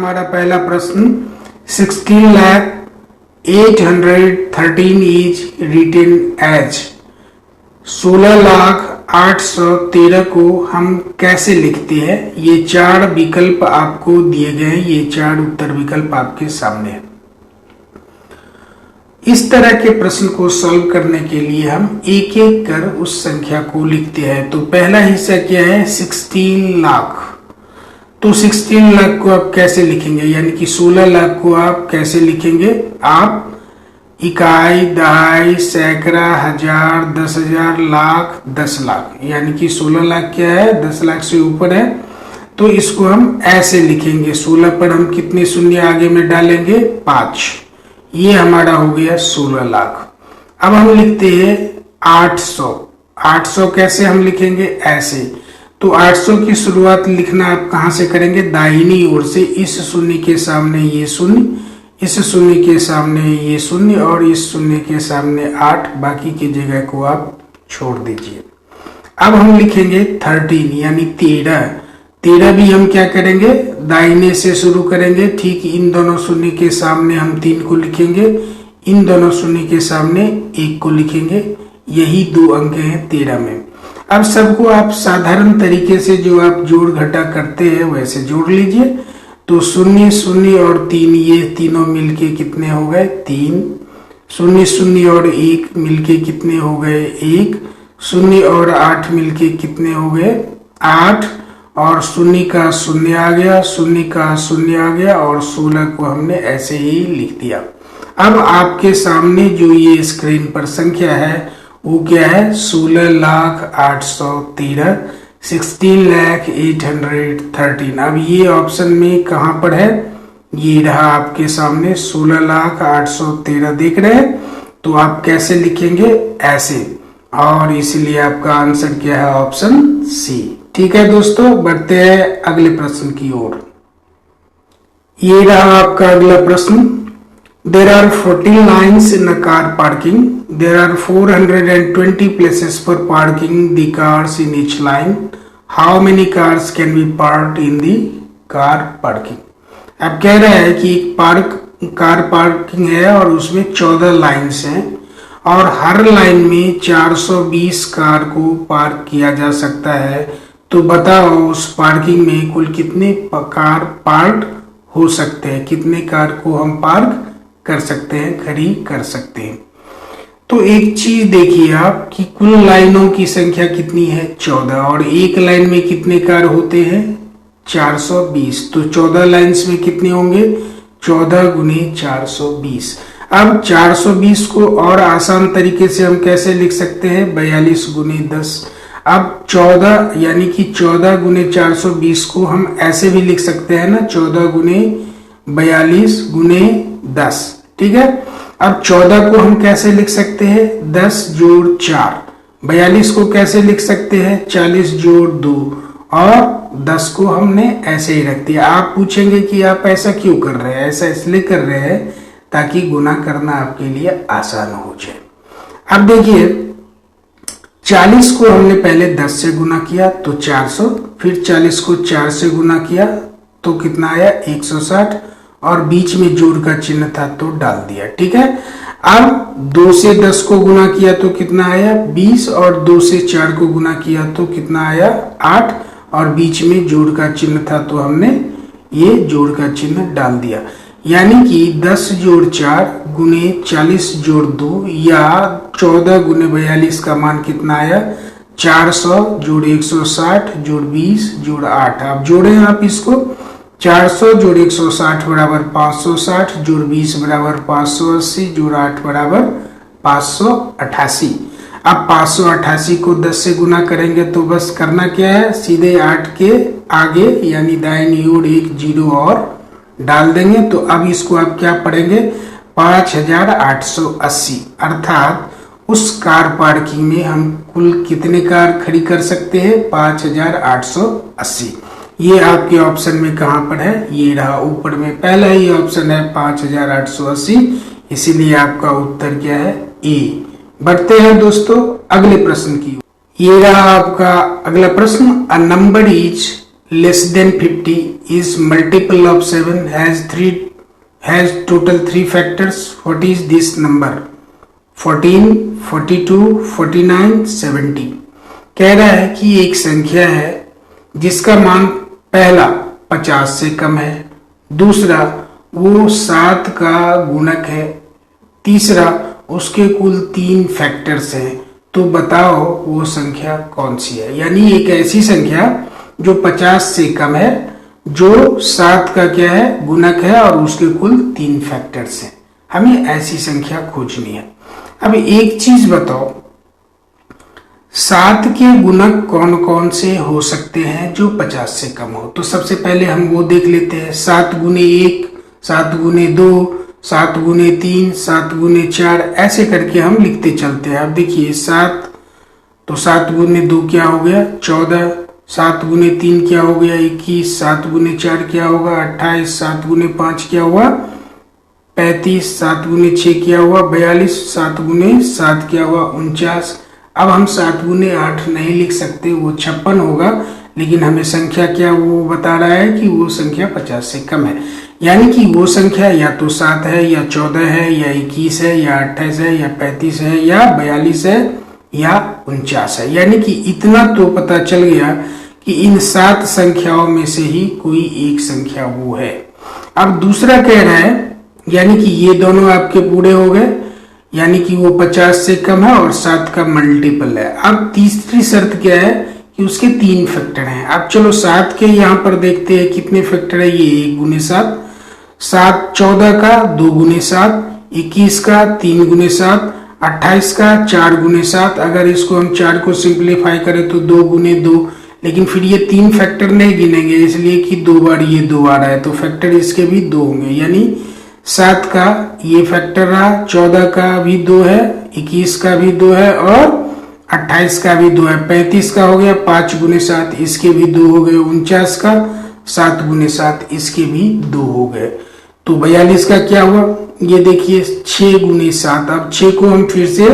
हमारा पहला प्रश्न 16,813 इज रिटेन एज 16,813 को हम कैसे लिखते हैं। ये चार विकल्प आपको दिए गए हैं, ये चार उत्तर विकल्प आपके सामने हैं। इस तरह के प्रश्न को सॉल्व करने के लिए हम एक एक कर उस संख्या को लिखते हैं। तो पहला हिस्सा क्या है, 16 लाख। तो 16 लाख को आप कैसे लिखेंगे, यानी कि 16 लाख को आप कैसे लिखेंगे। आप इकाई, दहाई, सैकड़ा, हजार, 10,000, लाख, 10 लाख, यानी कि 16 लाख क्या है, 10 लाख से ऊपर है। तो इसको हम ऐसे लिखेंगे। 16 पर हम कितने शून्य आगे में डालेंगे, 5। ये हमारा हो गया 16 लाख। अब हम लिखते हैं 800। 800 कैसे हम लिखेंगे, ऐसे। तो 800 की शुरुआत लिखना आप कहां से करेंगे, दाहिनी ओर से। इस शून्य के सामने ये शून्य, इस शून्य के सामने ये शून्य और इस शून्य के सामने 8, बाकी की जगह को आप छोड़ दीजिए। अब हम लिखेंगे 13 यानी 13। 13 भी हम क्या करेंगे, दाहिने से शुरू करेंगे। ठीक इन दोनों शून्य के सामने हम 3 को लिखेंगे, इन दोनों शून्य के सामने 1 को लिखेंगे। यही 2 अंक हैं 13 में। अब सबको आप साधारण तरीके से जो आप जोड़ घटा करते हैं वैसे जोड़ लीजिए। तो 0 0 और 3 ये तीनों मिलके कितने हो गए, 3। 0 0 और 1 मिलके कितने हो गए, 1। 0 और 8 मिलके कितने हो गए, 8। और 0 का 0 आ गया, 0 का 0 आ गया और 16 को हमने ऐसे ही लिख दिया। अब आपके सामने जो ये स्क्रीन पर संख्या है वो क्या है, 16,813, 16,813। अब ये ऑप्शन में कहां पर है, ये रहा आपके सामने 16,813 देख रहे हैं। तो आप कैसे लिखेंगे, ऐसे। और इसलिए आपका आंसर क्या है, ऑप्शन सी। ठीक है दोस्तों, बढ़ते हैं अगले प्रश्न की ओर। ये रहा आपका अगला प्रश्न। There are 14 lines in a car parking. There are 420 places for parking the cars in each line. How many cars can be parked in the car parking? अब कह रहा है कि एक कार पार्किंग है और उसमें 14 लाइन्स हैं और हर लाइन में 420 कार को पार्क किया जा सकता है। तो बताओ उस पार्किंग में कुल कितने कार पार्क हो सकते हैं, कितने कार को हम पार्क कर सकते हैं, खड़ी कर सकते हैं। तो एक चीज देखिए आप कि कुल लाइनों की संख्या कितनी है, 14। और एक लाइन में कितने कार होते हैं, 420। तो 14 लाइन्स में कितने होंगे, 14 गुने 420। अब 420 को और आसान तरीके से हम कैसे लिख सकते हैं, 42 गुने 10। अब 14 यानी कि 14 गुने 420 को हम ऐसे भी लिख सकते हैं ना, 14 गुने 42 गुने 10। ठीक है। अब 14 को हम कैसे लिख सकते हैं, 10 जोड़ 4। 42 को कैसे लिख सकते हैं, 40 जोड़ 2। और 10 को हमने ऐसे ही रख दिया। आप पूछेंगे कि आप ऐसा क्यों कर रहे हैं, ऐसा इसलिए कर रहे हैं ताकि गुना करना आपके लिए आसान हो जाए। अब देखिए 40 को हमने पहले 10 से गुना किया तो 400, फिर 40 को 4 से गुना किया तो कितना आया, 160, और बीच में जोड़ का चिन्ह था तो डाल दिया। ठीक है। अब 2 से 10 को गुना किया तो कितना आया, 20, और 2 से 4 को गुना किया तो कितना आया, 8, और बीच में जोड़ का चिन्ह था तो हमने ये जोड़ का चिन्ह डाल दिया। यानी कि 10 जोड़ 4 गुने 40 जोड़ 2 या 14 गुने 42 का मान कितना आया, 400 जोड़ 160 जोड़ 20 जोड़ 8। आप जोड़े आप इसको, 400 जोड़ 160 बराबर 560 जोड़ 20 बराबर 580 जोड़ 8 बराबर 588। अब 588 को 10 से गुना करेंगे तो बस करना क्या है, सीधे 8 के आगे यानी दाहिनी ओर एक 0 और डाल देंगे। तो अब इसको आप क्या पढ़ेंगे, 5880। अर्थात उस कार पार्किंग में हम कुल कितने कार खड़ी कर सकते हैं, 5880। ये आपके ऑप्शन में कहां पर है, ये रहा ऊपर में पहला ही ऑप्शन है 5880, इसीलिए आपका उत्तर क्या है, ए। बढ़ते हैं दोस्तों अगले प्रश्न की। ये रहा आपका अगला प्रश्न। A number is less than 50 is multiple of 7 has total 3 factors. What is this number? 14, 42, 49, 70. कह रहा है कि एक संख्या है जिसका मान पहला 50 से कम है, दूसरा वो 7 का गुणक है, तीसरा उसके कुल 3 फैक्टर्स हैं। तो बताओ वो संख्या कौन सी है। यानी एक ऐसी संख्या जो 50 से कम है, जो 7 का क्या है गुणक है और उसके कुल 3 फैक्टर्स हैं। हमें ऐसी संख्या खोजनी है। अब एक चीज बताओ, 7 के गुणक कौन कौन से हो सकते हैं जो 50 से कम हो। तो सबसे पहले हम वो देख लेते हैं। 7 गुने 1, 7 गुने 2, 7 गुने 3, 7 गुने 4, ऐसे करके हम लिखते चलते हैं। अब देखिए 7, तो 7 गुने 2 क्या हो गया 14, 7 गुने 3 क्या हो गया 21, 7 गुने 4 क्या होगा 28, 7 गुने 5 क्या हुआ 35, 7 गुने 6 क्या हुआ 42, 7 गुने 7 क्या हुआ 49। अब हम 7 गुने 8 नहीं लिख सकते, वो 56 होगा, लेकिन हमें संख्या क्या वो बता रहा है कि वो संख्या 50 से कम है। यानी कि वो संख्या या तो 7 है या 14 है या 21 है या 28 है या 35 है या 42 है या 49 है। यानी कि इतना तो पता चल गया कि इन 7 संख्याओं में से ही कोई एक संख्या वो है। अब दूसरा कह रहा है, यानी कि ये दोनों आपके पूरे हो गए, यानी कि वो 50 से कम है और 7 का मल्टीपल है। अब तीसरी शर्त क्या है कि उसके 3 फैक्टर हैं। अब चलो 7 के यहाँ पर देखते हैं कितने फैक्टर है। ये 1 गुने 7, 7 14 का 2 गुने 7, 21 का 3 गुने 7, 28 का 4 गुने 7। अगर इसको हम 4 को सिंप्लीफाई करें तो 2 गुने 2, लेकिन फिर ये 3 फैक्टर नहीं गिनेंगे इसलिए कि 2 बार ये 2 आ रहा है, तो फैक्टर इसके भी 2 होंगे। यानी 7 का ये फैक्टर रहा, 14 का भी 2 है, 21 का भी 2 है और 28 का भी 2 है। 35 का हो गया 5 गुने 7, इसके भी 2 हो गए। 49 का 7 गुने 7, इसके भी 2 हो गए। तो 42 का क्या हुआ, ये देखिए 6 गुने 7। अब 6 को हम फिर से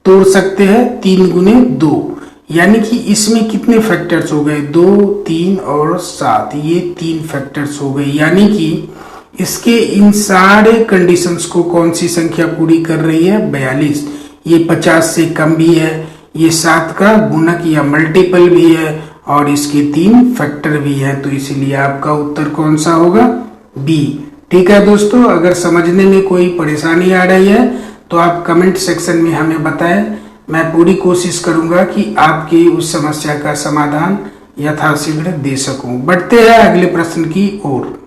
तोड़ सकते हैं 3 गुने 2, यानी कि इसमें कितने फैक्टर्स हो गए 2, 3 और 7, ये 3 फैक्टर्स हो गए। यानी कि इसके इन सारे कंडीशंस को कौन सी संख्या पूरी कर रही है 42। ये 50 से कम भी है, ये 7 का गुणक या मल्टीपल भी है और इसके 3 फैक्टर भी है। तो इसीलिए आपका उत्तर कौन सा होगा बी। ठीक है दोस्तों, अगर समझने में कोई परेशानी आ रही है तो आप कमेंट सेक्शन में हमें बताएं। मैं पूरी कोशिश करूंगा कि आपकी उस समस्या का समाधान यथाशीघ्र दे सकूं। बढ़ते हैं अगले प्रश्न की ओर।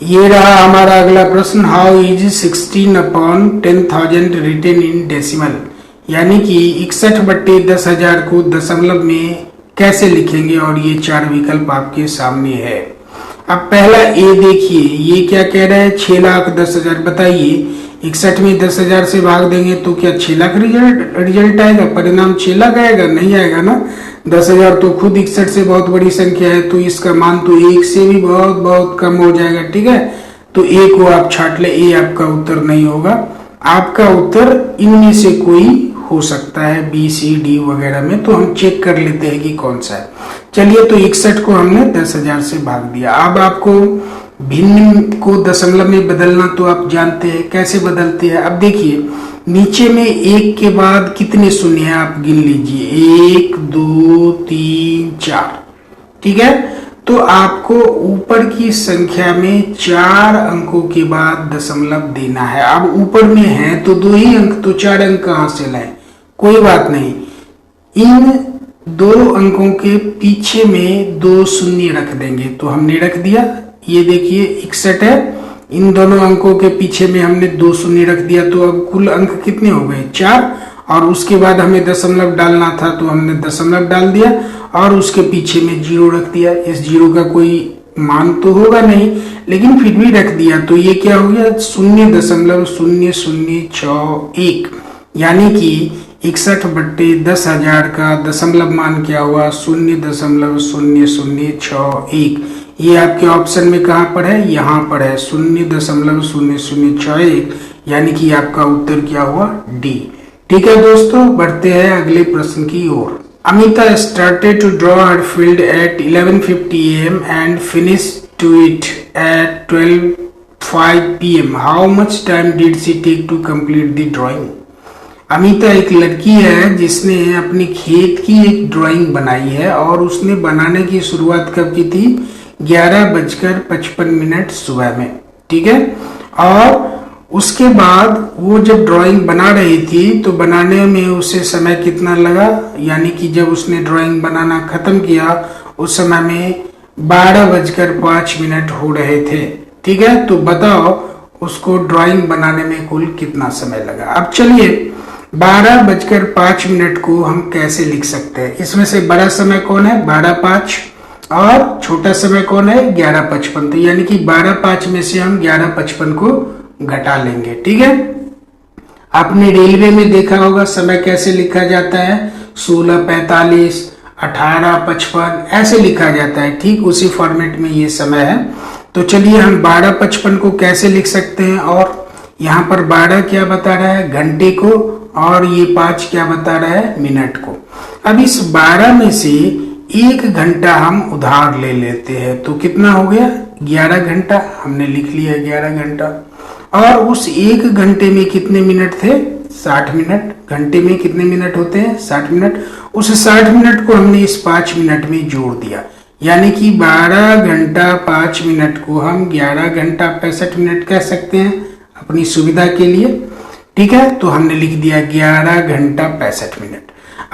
ये रहा हमारा अगला प्रश्न। How is 16/10,000 written in decimal. यानी कि 61/10,000 को दशमलव में कैसे लिखेंगे, और ये 4 विकल्प आपके सामने है। अब पहला ए देखिए, ये क्या कह रहा है 6,10,000। बताइए 61 में 10,000 से भाग देंगे तो क्या 6 लाख रिजल्ट आएगा, परिणाम 6 लाख आएगा? नहीं आएगा ना। 10,000 तो खुद 61 से बहुत बड़ी संख्या है, तो इसका मान तो 1 से भी बहुत बहुत कम हो जाएगा। ठीक है, तो ए को आप छाट ले, ए आपका उत्तर नहीं होगा। आपका उत्तर इनमें से कोई हो सकता है, बी सी डी वगैरह में। तो हम चेक कर लेते हैं कि कौन सा है। चलिए, तो 61 को हमने 10,000 से भाग दिया। अब आपको भिन्न को दशमलव में बदलना तो आप जानते हैं कैसे बदलते हैं। अब देखिए नीचे में 1 के बाद कितने शून्य हैं आप गिन लीजिए, 1 2 3 4। ठीक है, तो आपको ऊपर की संख्या में 4 अंकों के बाद दशमलव देना है। अब ऊपर में है तो 2 ही अंक, तो 4 अंक कहां से लाएं? कोई बात नहीं, इन 2 अंकों के पीछे में 2 शून्य रख देंगे। तो हमने रख दिया, ये देखिए 61 है, इन दोनों अंकों के पीछे में हमने 2 शून्य रख दिया। तो अब कुल अंक कितने हो गए 4, और उसके बाद हमें दशमलव डालना था तो हमने दशमलव डाल दिया और उसके पीछे में 0 रख दिया। इस 0 का कोई मान तो होगा नहीं, लेकिन फिर भी रख दिया। तो ये क्या हो गया 0.0061, यानी कि 61/10,000 का दशमलव मान क्या हुआ 0.0061। ये आपके ऑप्शन में कहां पर है, यहाँ पर है 0.0061, यानी कि आपका उत्तर क्या हुआ डी। ठीक है दोस्तों, बढ़ते हैं अगले प्रश्न की ओर। Amita started to draw her field at 11:50 a.m. and finished to it at 12:05 p.m. How much time did she take to complete the drawing? Amita एक लड़की है जिसने अपनी खेत की एक ड्राइंग बनाई है और उसने बनाने की शुरुआत कब की थी? 11:55 सुबह में, ठीक है। और उसके बाद वो जब ड्राइंग बना रही थी तो बनाने में उसे समय कितना लगा, यानी कि जब उसने ड्राइंग बनाना खत्म किया उस समय में 12:05 हो रहे थे, ठीक है। तो बताओ उसको ड्राइंग बनाने में कुल कितना समय लगा। अब चलिए 12:05 को हम कैसे लिख सकते हैं? इसमें से बड़ा समय कौन है? 12:05 और छोटा समय कौन है? 11:55। तो यानी कि 12:05 में से हम 11:55 को घटा लेंगे, ठीक है। आपने रेलवे में देखा होगा समय कैसे लिखा जाता है, 16:45, 18:55 ऐसे लिखा जाता है, ठीक उसी फॉर्मेट में ये समय है। तो चलिए हम 12:55 को कैसे लिख सकते हैं, और यहाँ पर 12 क्या बता रहा है? घंटे को, और ये 5 क्या बता रहा है? मिनट को। अब इस 12 में से 1 घंटा हम उधार ले लेते हैं, तो कितना हो गया? 11 घंटा। हमने लिख लिया 11 घंटा। और उस 1 घंटे में कितने मिनट थे? 60 मिनट। घंटे में कितने मिनट होते हैं? 60 मिनट। उस 60 मिनट को हमने इस 5 मिनट में जोड़ दिया, यानी कि 12 घंटा 5 मिनट को हम 11 घंटा 65 मिनट कह सकते हैं अपनी सुविधा के लिए, ठीक है। तो हमने लिख दिया 11 घंटा 65 मिनट।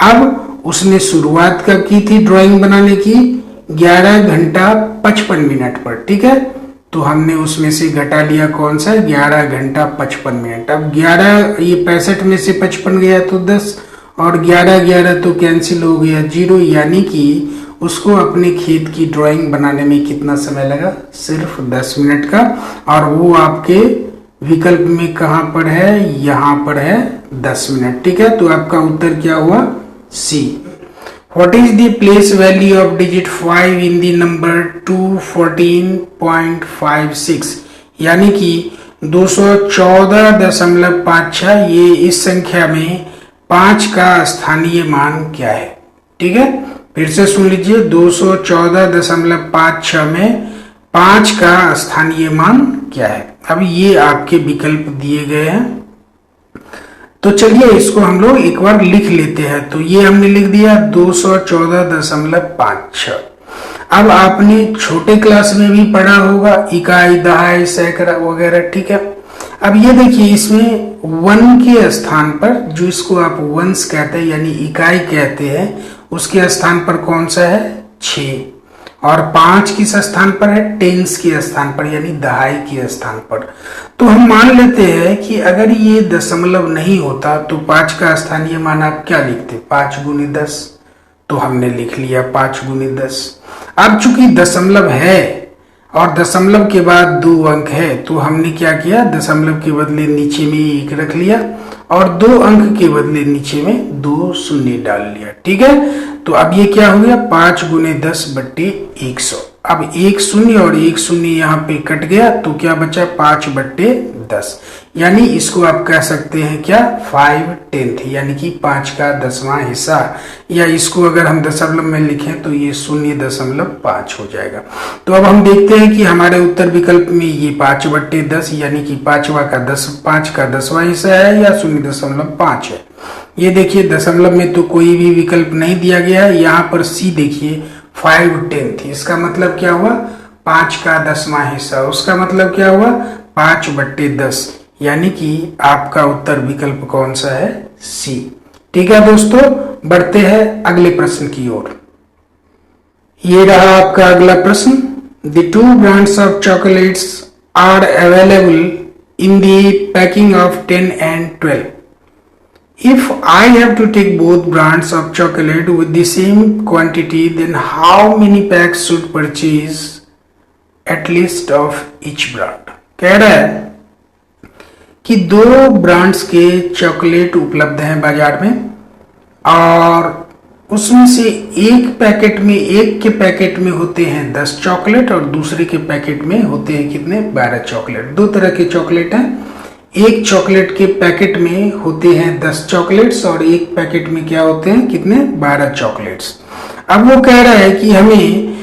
अब उसने शुरुआत कब की थी ड्राइंग बनाने की? 11 घंटा 55 मिनट पर, ठीक है। तो हमने उसमें से घटा लिया कौन सा? 11 घंटा 55 मिनट। अब 11 ये 65 में से 55 गया तो 10, और 11 तो कैंसिल हो गया 0, यानी कि उसको अपने खेत की ड्राइंग बनाने में कितना समय लगा? सिर्फ 10 मिनट का। और वो आपके विकल्प में कहाँ पर है? यहाँ पर है 10 मिनट, ठीक है। तो आपका उत्तर क्या हुआ? सी। What is the place value of digit 5 in the number 214.56? यानी कि 214.56, ये इस संख्या में 5 का स्थानीय मान क्या है? ठीक है, फिर से सुन लीजिए, 214.56 में 5 का स्थानीय मान क्या है? अब ये आपके विकल्प दिए गए हैं, तो चलिए इसको हम लोग एक बार लिख लेते हैं। तो ये हमने लिख दिया 214.56। अब आपने छोटे क्लास में भी पढ़ा होगा इकाई, दहाई, सैकड़ा वगैरह, ठीक है। अब ये देखिए, इसमें 1 के स्थान पर, जो इसको आप वंस कहते हैं यानी इकाई कहते हैं, उसके स्थान पर कौन सा है? 6, और 5 किस स्थान पर है? टेंस के स्थान पर यानी दहाई के स्थान पर। तो हम मान लेते हैं कि अगर ये दशमलव नहीं होता तो 5 का स्थानीय मान आप क्या लिखते? 5 गुनी 10। तो हमने लिख लिया 5 गुनी 10। अब चूंकि दशमलव है और दशमलव के बाद 2 अंक है, तो हमने क्या किया? दशमलव के बदले नीचे में 1 रख लिया और 2 अंक के बदले नीचे में 2 शून्य डाल लिया, ठीक है। तो अब ये क्या हो गया? 5 गुने 10 बट्टे 100। अब 1 शून्य और 1 शून्य यहाँ पे कट गया, तो क्या बचा? 5 बट्टे 10, यानी इसको आप कह सकते हैं क्या? 5/10, यानी कि 5 का 10वां हिस्सा, या इसको अगर हम दशमलव में लिखें तो ये 0.5 हो जाएगा। तो अब हम देखते हैं कि हमारे उत्तर विकल्प में ये 5/10 यानी कि 5 का 10वां हिस्सा है या 0.5 है। ये देखिए, दशमलव में तो कोई भी विकल्प नहीं दिया गया है। यहाँ पर सी देखिए 5/10, इसका मतलब क्या हुआ? 5 का 10वां हिस्सा। उसका मतलब क्या हुआ? 5/10, यानी कि आपका उत्तर विकल्प कौन सा है? सी। ठीक है दोस्तों, बढ़ते हैं अगले प्रश्न की ओर। ये रहा आपका अगला प्रश्न। The 2 brands of chocolates are available in the packing of 10 and 12. If I have to take both brands of chocolate with the same quantity, then how many packs should purchase at least of each brand? कह रहा है कि 2 brands के chocolate उपलब्ध हैं बाजार में, और उसमें से एक के पैकेट में होते हैं 10 चॉकलेट और दूसरे के पैकेट में होते हैं कितने? 12 चॉकलेट। 2 तरह के चॉकलेट हैं, एक चॉकलेट के पैकेट में होते हैं 10 चॉकलेट्स और एक पैकेट में क्या होते हैं, कितने, 12 चॉकलेट्स। अब वो कह रहा है कि हमें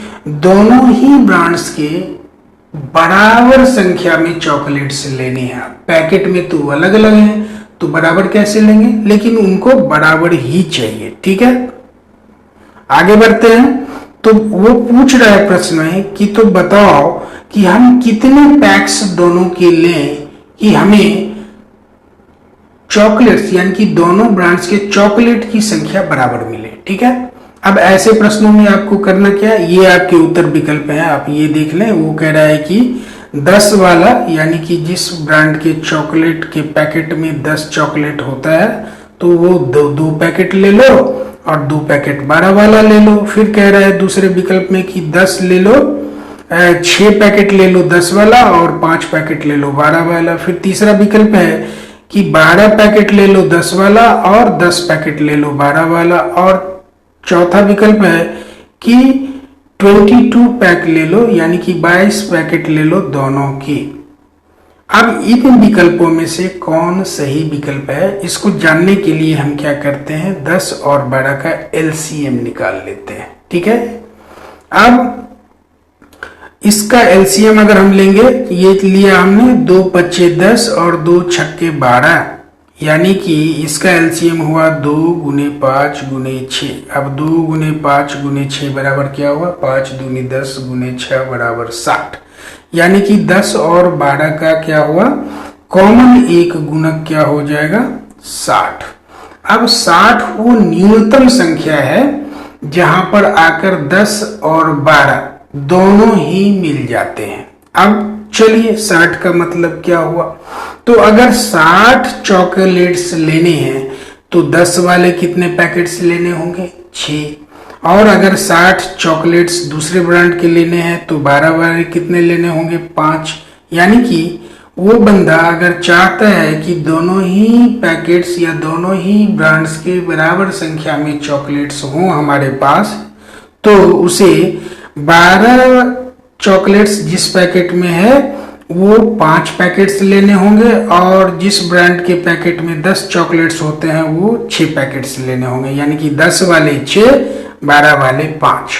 दोनों ही ब्रांड्स के बराबर संख्या में चॉकलेट्स लेने हैं। पैकेट में तो अलग अलग हैं, तो बराबर कैसे लेंगे, लेकिन उनको बराबर ही चाहिए। ठीक है, आगे बढ़ते हैं। तो वो पूछ रहा है प्रश्न में कि तो बताओ कि हम कितने पैक्स दोनों के लें कि हमें चॉकलेट्स यानी कि दोनों ब्रांड्स के चॉकलेट की संख्या बराबर मिले। ठीक है, अब ऐसे प्रश्नों में आपको करना क्या है, ये आपके उत्तर विकल्प हैं, आप ये देख लें। वो कह रहा है कि 10 वाला यानी कि जिस ब्रांड के चॉकलेट के पैकेट में 10 चॉकलेट होता है तो वो दो पैकेट ले लो और 2 पैकेट 12 वाला ले लो। फिर कह रहा है दूसरे विकल्प में कि 10 ले लो, 6 पैकेट ले लो 10 वाला और 5 पैकेट ले लो 12 वाला। फिर तीसरा विकल्प है कि 12 पैकेट ले लो 10 वाला और 10 पैकेट ले लो 12 वाला। और चौथा विकल्प है कि 22 पैक ले लो यानी कि 22 पैकेट ले लो दोनों की। अब इन विकल्पों में से कौन सही विकल्प है, इसको जानने के लिए हम क्या करते हैं, 10 और 12 का एलसीएम निकाल लेते हैं। ठीक है, अब इसका एलसीएम अगर हम लेंगे, ये लिया हमने 2 पच्चे 10 और 2 छक्के 12, यानी कि इसका एलसीएम हुआ 2 गुने 5 गुने 6। अब 2 गुने 5 गुने 6 बराबर क्या हुआ, 5 दूनी 10 गुने 6 बराबर 60। यानी कि 10 और 12 का क्या हुआ, कॉमन एक गुणक क्या हो जाएगा, 60। अब 60 वो न्यूनतम संख्या है जहां पर आकर 10 और 12 दोनों ही मिल जाते हैं। अब चलिए 60 का मतलब क्या हुआ, तो अगर 60 चॉकलेट्स लेने हैं तो 10 वाले कितने पैकेट्स लेने होंगे, 6। और अगर 60 चॉकलेट्स दूसरे ब्रांड के लेने हैं तो 12 वाले कितने लेने होंगे, 5। यानी कि वो बंदा अगर चाहता है कि दोनों ही पैकेट्स या दोनों ही ब्रांड्स के बराबर संख्या में चॉकलेट्स हों हमारे पास, तो उसे 12 चॉकलेट्स जिस पैकेट में है वो 5 पैकेट्स लेने होंगे और जिस ब्रांड के पैकेट में 10 चॉकलेट्स होते हैं वो 6 पैकेट्स लेने होंगे। यानी कि 10 वाले 6, 12 वाले 5।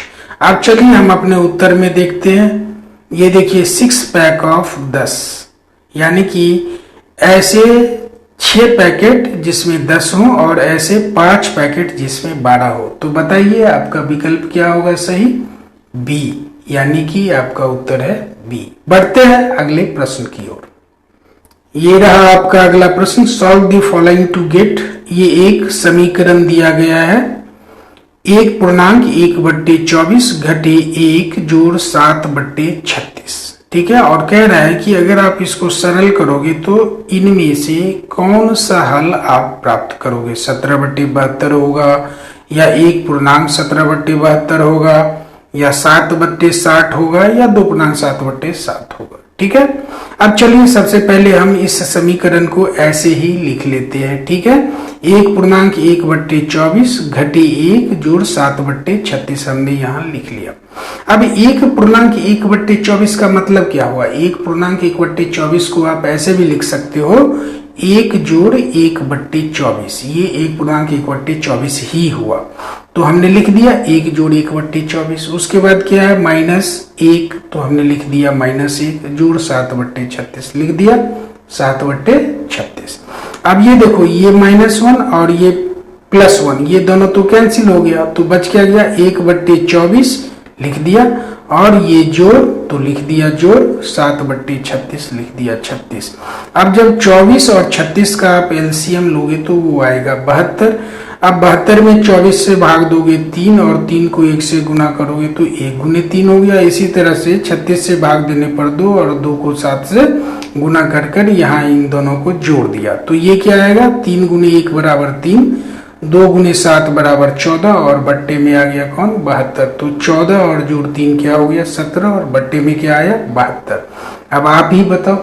अब चलिए हम अपने उत्तर में देखते हैं। ये देखिए 6 पैक ऑफ 10, यानी कि ऐसे 6 पैकेट जिसमें 10 हो और ऐसे 5 पैकेट जिसमें 12 हो। तो बताइए आपका विकल्प क्या होगा सही, बी, यानी कि आपका उत्तर है बी। बढ़ते हैं अगले प्रश्न की ओर। ये रहा आपका अगला प्रश्न, solve the following to get. ये एक समीकरण दिया गया है, 1.1/24 घटे 1 जोड़ 7/36। ठीक है, और कह रहा है कि अगर आप इसको सरल करोगे तो इनमें से कौन सा हल आप प्राप्त करोगे, 17/72 होगा या 1.17/72 होगा या 7/60 होगा या 2.7/7 होगा। ठीक है, अब चलिए सबसे पहले हम इस समीकरण को ऐसे ही लिख लेते हैं। ठीक है, 1.1/24 घटे 1 जोड़ 7/36 हमने यहाँ लिख लिया। अब 1.1/24 का मतलब क्या हुआ, 1.1/24 को आप ऐसे भी लिख सकते हो 1 जोड़ 1/24, ये 1.1/24 ही हुआ। तो हमने लिख दिया 1 जोड़ 1/24। उसके बाद क्या है, -1, तो हमने लिख दिया -1 जोड़ 7/36 लिख दिया 7/36। अब ये देखो ये -1 और ये +1 ये दोनों तो कैंसिल हो गया, तो बच क्या गया 1/24 लिख दिया और ये जोड़ तो लिख दिया जोड़ 7/36 लिख दिया 36। अब जब 24 और 36 का आप एलसीएम लोगे तो वो आएगा 72। अब 72 में 24 से भाग दोगे 3 और 3 को 1 से गुना करोगे तो 1 गुने 3 हो गया। इसी तरह से 36 से भाग देने पर 2 और 2 को 7 से गुना कर यहाँ इन दोनों को जोड़ दिया तो ये क्या आएगा 3 गुने 1 बराबर 3, 2 गुने 7 बराबर 14 और बट्टे में आ गया कौन 72। तो 14 और जोड़ 3 क्या हो गया 17 और बट्टे में क्या आया 72। अब आप ही बताओ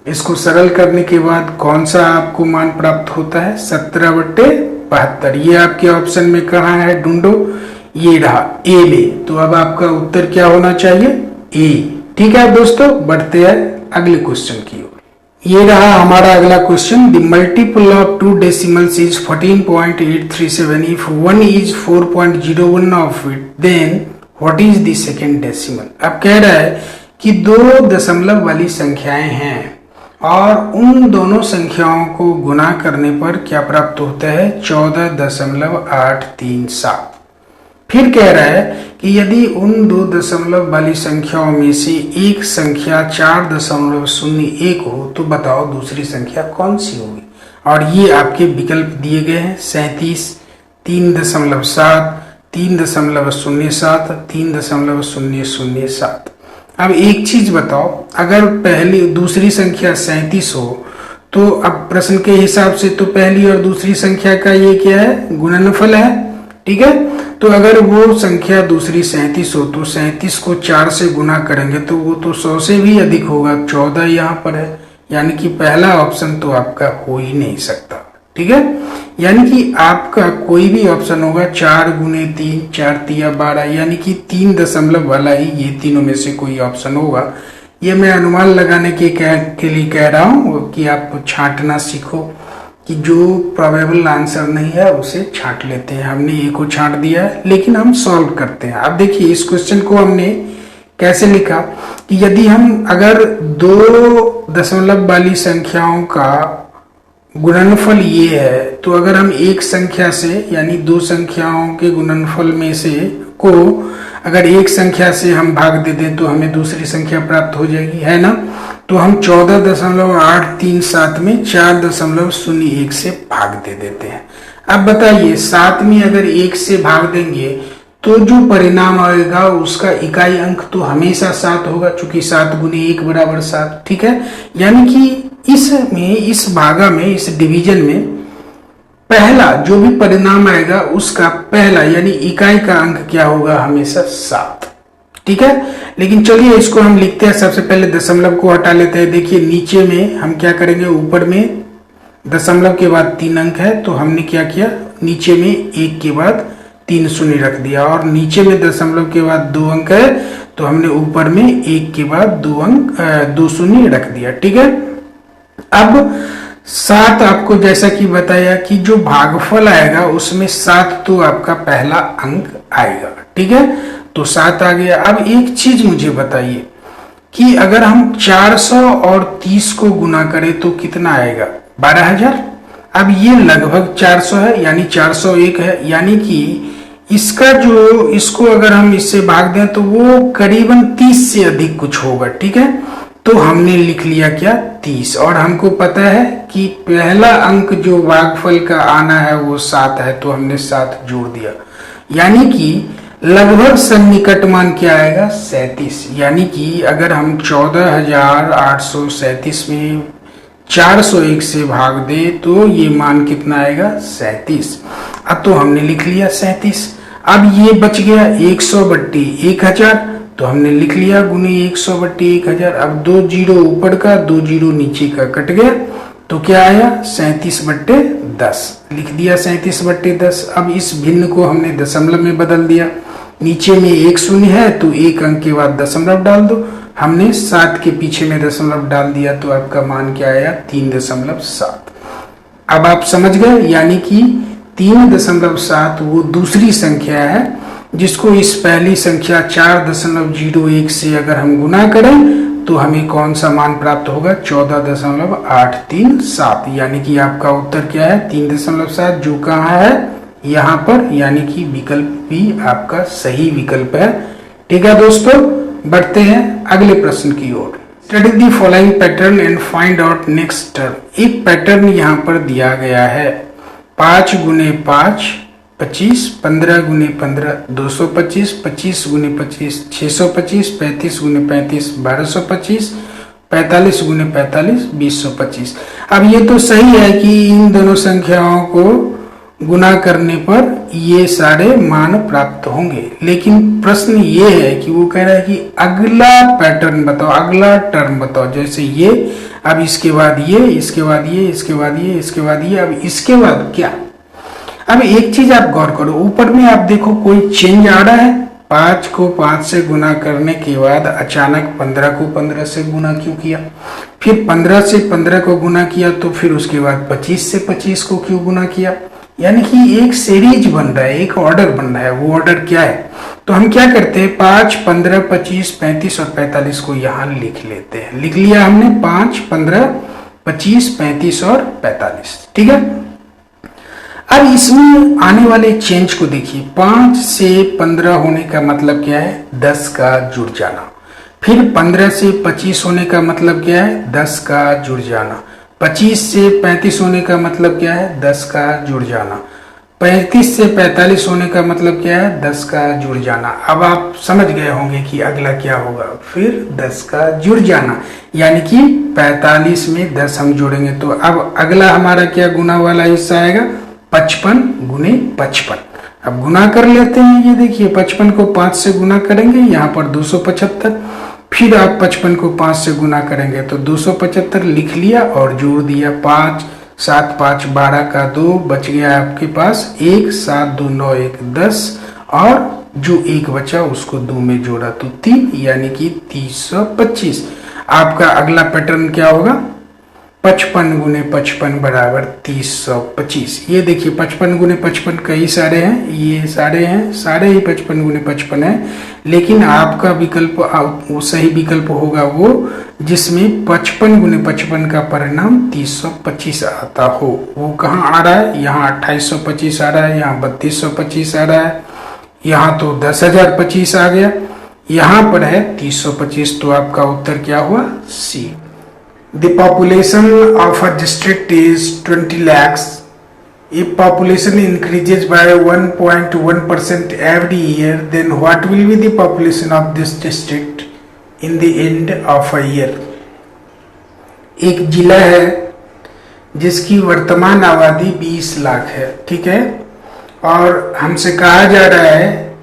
इसको सरल करने के बाद कौन सा आपको मान प्राप्त होता है 17/72। ये आपके ऑप्शन में कहाँ है ढूंढो, ये रहा ए में। तो अब आपका उत्तर क्या होना चाहिए ए। ठीक है दोस्तों, बढ़ते हैं अगले क्वेश्चन की ओर। ये रहा हमारा अगला question. The multiple of two decimals is 14.837। If 1 is 4.01 of it, then what is the second decimal. अब कह रहा है कि दो दशमलव वाली संख्याएं हैं और उन दोनों संख्याओं को गुना करने पर क्या प्राप्त होता है, 14.837। फिर कह रहा है कि यदि उन दो दशमलव वाली संख्याओं में से एक संख्या 4.01 हो तो बताओ दूसरी संख्या कौन सी होगी। और ये आपके विकल्प दिए गए हैं, 37, 3.7, 3.07, 3.007। अब एक चीज बताओ, अगर दूसरी संख्या 37 हो तो अब प्रश्न के हिसाब से तो पहली और दूसरी संख्या का ये क्या है, गुणनफल है, ठीक है। तो अगर वो संख्या दूसरी 37 हो तो 37 को 4 से गुना करेंगे तो वो तो 100 से भी अधिक होगा, 14 यहाँ पर है, यानी कि पहला ऑप्शन तो आपका हो ही नहीं सकता, ठीक है। यानी कि आपका कोई भी ऑप्शन होगा 4 गुने 3, 4 तिया 12, यानी कि 3 दशमलव वाला ही ये तीनों में से कोई ऑप्शन होगा। ये मैं अनुमान लगाने के लिए कह रहा हूँ कि आप छांटना सीखो, कि जो प्रोबेबल आंसर नहीं है उसे छांट लेते हैं। हमने ए को छांट दिया है, लेकिन हम सॉल्व करते हैं। अब देखिए इस क्वेश्चन को हमने कैसे लिखा कि यदि हम अगर दो दशमलव वाली संख्याओं का गुणनफल ये है, तो अगर हम एक संख्या से यानी दो संख्याओं के गुणनफल में से को अगर एक संख्या से हम भाग दे दें तो हमें दूसरी संख्या प्राप्त हो जाएगी, है ना। तो हम 14.837 में 4.01 से भाग दे देते हैं। अब बताइए 7 में अगर 1 से भाग देंगे तो जो परिणाम आएगा उसका इकाई अंक तो हमेशा 7 होगा, चूंकि 7 गुने 1 बराबर 7, ठीक है। यानी कि इस भागा में, इस डिवीजन में पहला जो भी परिणाम आएगा उसका पहला यानी इकाई का अंक क्या होगा, हमेशा 7, ठीक है। लेकिन चलिए इसको हम लिखते हैं। सबसे पहले दशमलव को हटा लेते हैं। देखिए नीचे में हम क्या करेंगे, ऊपर में दशमलव के बाद 3 अंक है तो हमने क्या किया, नीचे में 1 के बाद 3 शून्य रख दिया, और नीचे में दशमलव के बाद 2 अंक है तो हमने ऊपर में 1 के बाद 2 शून्य रख दिया, ठीक है। अब 7 आपको जैसा कि बताया कि जो भागफल आएगा उसमें 7 तो आपका पहला अंक आएगा, ठीक है। तो 7 आ गया। अब एक चीज मुझे बताइए कि अगर हम 400 और 30 को गुना करें तो कितना आएगा, 12,000। अब ये लगभग 400 है यानी 401 है, यानी कि इसका जो इसको अगर हम इससे भाग दें तो वो करीबन 30 से अधिक कुछ होगा, ठीक है। तो हमने लिख लिया क्या, 30, और हमको पता है कि पहला अंक जो भागफल का आना है वो 7 है तो हमने 7 जोड़ दिया, यानी कि लगभग सन्निकट मान क्या आएगा, 37। यानी कि अगर हम 14,837 में 401 से भाग दे तो ये मान कितना आएगा, 37। अब तो हमने लिख लिया 37। अब ये बच गया 100/1000 तो हमने लिख लिया गुने 100/1000। अब 2 जीरो ऊपर का 2 जीरो नीचे का कट गया तो क्या आया, 37/10 लिख दिया, 37/10। अब इस भिन्न को हमने दशमलव में बदल दिया, नीचे में 1 शून्य है तो 1 अंक के बाद दशमलव डाल दो, हमने 7 के पीछे में दशमलव डाल दिया तो आपका मान क्या आया, 3.7। अब आप समझ गए, यानी कि 3.7 वो दूसरी संख्या है जिसको इस पहली संख्या 4.01 से अगर हम गुना करें तो हमें कौन सा मान प्राप्त होगा, 14.837। यानी कि आपका उत्तर क्या है, 3.7, जो कहाँ है, यहाँ पर, यानी कि विकल्प भी आपका सही विकल्प है, ठीक है दोस्तों। बढ़ते हैं अगले प्रश्न की ओर। Study the following pattern and find out next term. एक पैटर्न यहाँ पर दिया गया है, 5 गुने 5 25, 15 गुने 15 225, 25 गुने 25 625, 35 गुने 35 1225, 45 गुने 45 2025। अब ये तो सही है कि इन दोनों संख्याओं को गुना करने पर ये सारे मान प्राप्त होंगे, लेकिन प्रश्न ये है कि वो कह रहा है कि अगला पैटर्न बताओ, अगला टर्म बताओ। जैसे ये, अब इसके बाद ये, इसके बाद ये, इसके बाद ये, इसके बाद ये, अब इसके बाद क्या। अब एक चीज आप गौर करो, ऊपर में आप देखो कोई चेंज आ रहा है, 5 को 5 से गुना करने के बाद अचानक 15 को 15 से गुना क्यों किया, फिर 15 से 15 को गुना किया तो फिर उसके बाद 25 से 25 को क्यों गुना किया। यानी कि एक सीरीज बन रहा है, एक ऑर्डर बन रहा है। वो ऑर्डर क्या है, तो हम क्या करते हैं 5, 15, 25, 35 और 45 को यहाँ लिख लेते हैं। लिख लिया हमने 5, 15, 25, 35 और 45। ठीक है, अब इसमें आने वाले चेंज को देखिए। 5 से 15 होने का मतलब क्या है, 10 का जुड़ जाना। फिर 15 से 25 होने का मतलब क्या है, 10 का जुड़ जाना। 25 से 35 होने का मतलब क्या है, 10 का जुड़ जाना। 35 से 45 होने का मतलब क्या है, 10 का जुड़ जाना। अब आप समझ गए होंगे कि अगला क्या होगा, फिर 10 का जुड़ जाना, यानी कि 45 में 10 हम जोड़ेंगे। तो अब अगला हमारा क्या गुना वाला हिस्सा आएगा, 55 गुने 55। अब गुना कर लेते हैं। ये देखिए 55 को 5 से गुना करेंगे, यहाँ पर 275। फिर आप 55 को 5 से गुना करेंगे तो 275 लिख लिया और जोड़ दिया। 5, 7, 5, 12 का 2 बच गया आपके पास 1, 7, 2, 9, 1, 10 और जो 1 बचा उसको 2 में जोड़ा तो 3, यानी कि 325। आपका अगला पैटर्न क्या होगा, 55 गुने 55 बराबर 325। ये देखिए 55 गुने 55 कई सारे हैं, ये सारे हैं, सारे ही 55 गुने 55 है। लेकिन आपका विकल्प वो सही विकल्प होगा वो जिसमें 55 गुने 55 का परिणाम 325 आता हो। वो कहाँ आ रहा है, यहाँ 2825 आ रहा है, यहाँ 3225 आ रहा है, यहाँ तो 10,025 आ गया, यहाँ पर है 325। तो आपका उत्तर क्या हुआ, सी। The population of a district is 20 lakhs. If population increases by 1.1% every year, then what will be the population of this district in the end of a year? एक जिला है जिसकी वर्तमान आबादी 20 लाख है, ठीक है, और हमसे कहा जा रहा है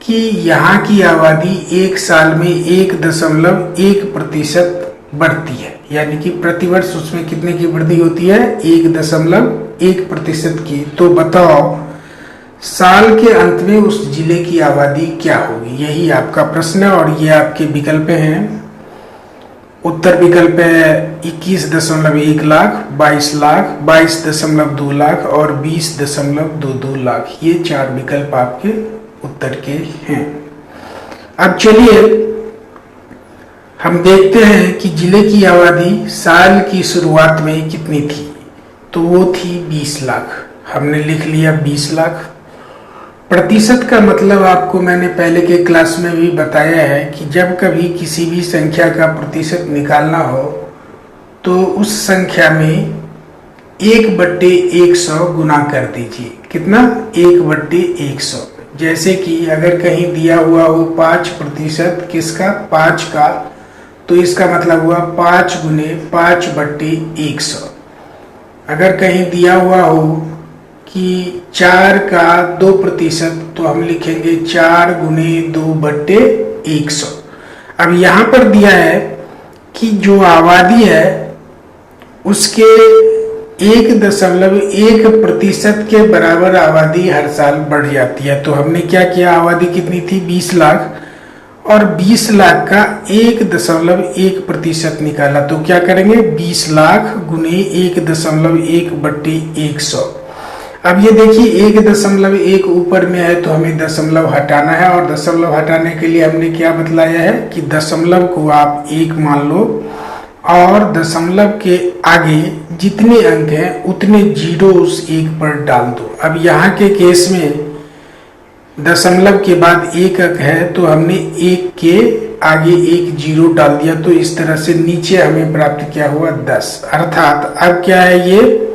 कि यहाँ की आबादी एक साल में 1.1% बढ़ती है, यानी कि प्रतिवर्ष उसमें कितने की वृद्धि होती है, 1.1% की। तो बताओ साल के अंत में उस जिले की आबादी क्या होगी, यही आपका प्रश्न है। और ये आपके विकल्प हैं। उत्तर विकल्प है 21.1 लाख, 22 लाख, 22.2 लाख और 20.22 लाख। ये 4 विकल्प आपके उत्तर के हैं। अब चलिए हम देखते हैं कि जिले की आबादी साल की शुरुआत में कितनी थी। तो वो थी 20 लाख, हमने लिख लिया 20 लाख। प्रतिशत का मतलब आपको मैंने पहले के क्लास में भी बताया है कि जब कभी किसी भी संख्या का प्रतिशत निकालना हो तो उस संख्या में 1/100 गुना कर दीजिए। कितना, 1/100। जैसे कि अगर कहीं दिया हुआ हो 5% किसका, 5 का, तो इसका मतलब हुआ 5 गुने 5/100। अगर कहीं दिया हुआ हो कि 4 का 2%, तो हम लिखेंगे 4 गुने 2/100। अब यहाँ पर दिया है कि जो आबादी है उसके 1.1% के बराबर आबादी हर साल बढ़ जाती है। तो हमने क्या किया, आबादी कितनी थी 20 लाख और 20 लाख का 1.1% निकाला। तो क्या करेंगे, 20 लाख गुने 1.1/100। अब ये देखिए 1.1 ऊपर में है तो हमें दशमलव हटाना है, और दशमलव हटाने के लिए हमने क्या बतलाया है कि दशमलव को आप 1 मान लो और दशमलव के आगे जितने अंक हैं उतने जीरो उस 1 पर डाल दो। अब यहाँ के केस में दशमलव के बाद 1 अंक है तो हमने 1 के आगे 1 जीरो डाल दिया। तो इस तरह से नीचे हमें प्राप्त क्या हुआ, 10। अर्थात अब क्या है, ये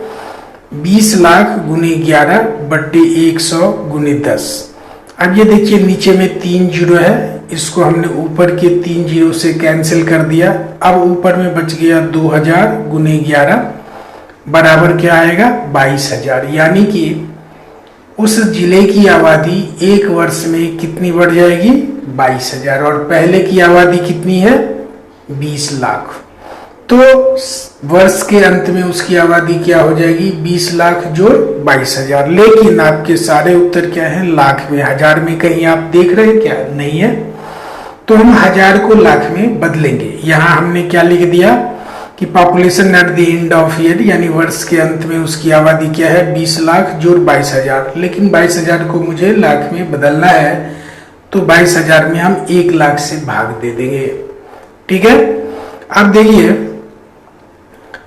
20 लाख गुने 11/100 गुने 10। अब ये देखिए नीचे में 3 जीरो है, इसको हमने ऊपर के 3 जीरो से कैंसिल कर दिया। अब ऊपर में बच गया 2000 गुने 11 बराबर क्या आएगा, 22,000। यानी कि उस जिले की आबादी एक वर्ष में कितनी बढ़ जाएगी, 22,000। और पहले की आबादी कितनी है, 20 लाख। तो वर्ष के अंत में उसकी आबादी क्या हो जाएगी, 20 लाख जोड़ 22,000। लेकिन आपके सारे उत्तर क्या है, लाख में। हजार में कहीं आप देख रहे हैं क्या, नहीं है। तो हम हजार को लाख में बदलेंगे। यहां हमने क्या लिख दिया कि population at the end of year, यानी वर्ष के अंत में उसकी आबादी क्या है, 20 लाख जोड़ 22,000। लेकिन 22,000 को मुझे लाख में बदलना है, तो 22,000 में हम 1 लाख से भाग दे देंगे। ठीक है। अब देखिए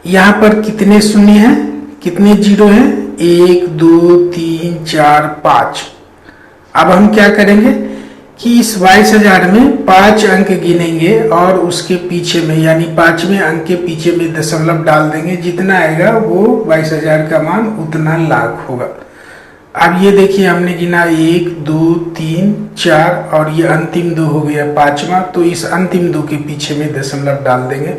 यहां पर कितने शून्य हैं, कितने जीरो हैं, 1 2 3 4 5। अब हम क्या करेंगे कि इस 22,000 में 5 अंक गिनेंगे और उसके पीछे में, यानी 5वें अंक के पीछे में दशमलव डाल देंगे। जितना आएगा वो 22,000 का मान उतना लाख होगा। अब ये देखिए हमने गिना 1 2 3 4 और ये अंतिम 2 हो गया 5वां। तो इस अंतिम 2 के पीछे में दशमलव डाल देंगे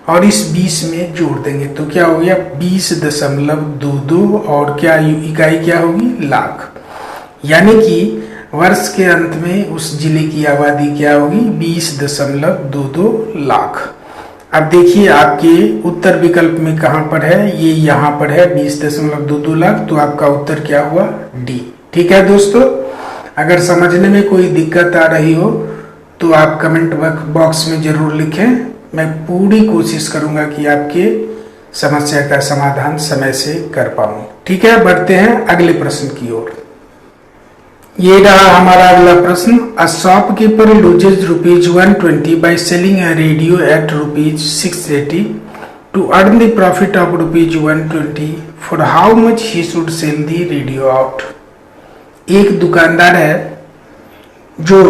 और इस 20 में जोड़ देंगे। तो क्या हो गया, 20.22 और क्या इकाई क्या होगी, लाख। यानी कि वर्ष के अंत में उस जिले की आबादी क्या होगी, 20.22 लाख। अब देखिए आपके उत्तर विकल्प में कहां पर है, ये यहां पर है 20.22 लाख। तो आपका उत्तर क्या हुआ, डी। ठीक है दोस्तों, अगर समझने में कोई दिक्कत आ रही हो तो आप कमेंट बॉक्स में जरूर लिखें। मैं पूरी कोशिश करूंगा कि आपके समस्या का समाधान समय से कर पाऊं। ठीक है, बढ़ते हैं अगले प्रश्न की ओर। ये रहा हमारा अगला प्रश्न। A shopkeeper loses ₹120 by selling a radio at ₹680 to earn the profit of ₹120. For how much he should sell the radio out? एक दुकानदार है जो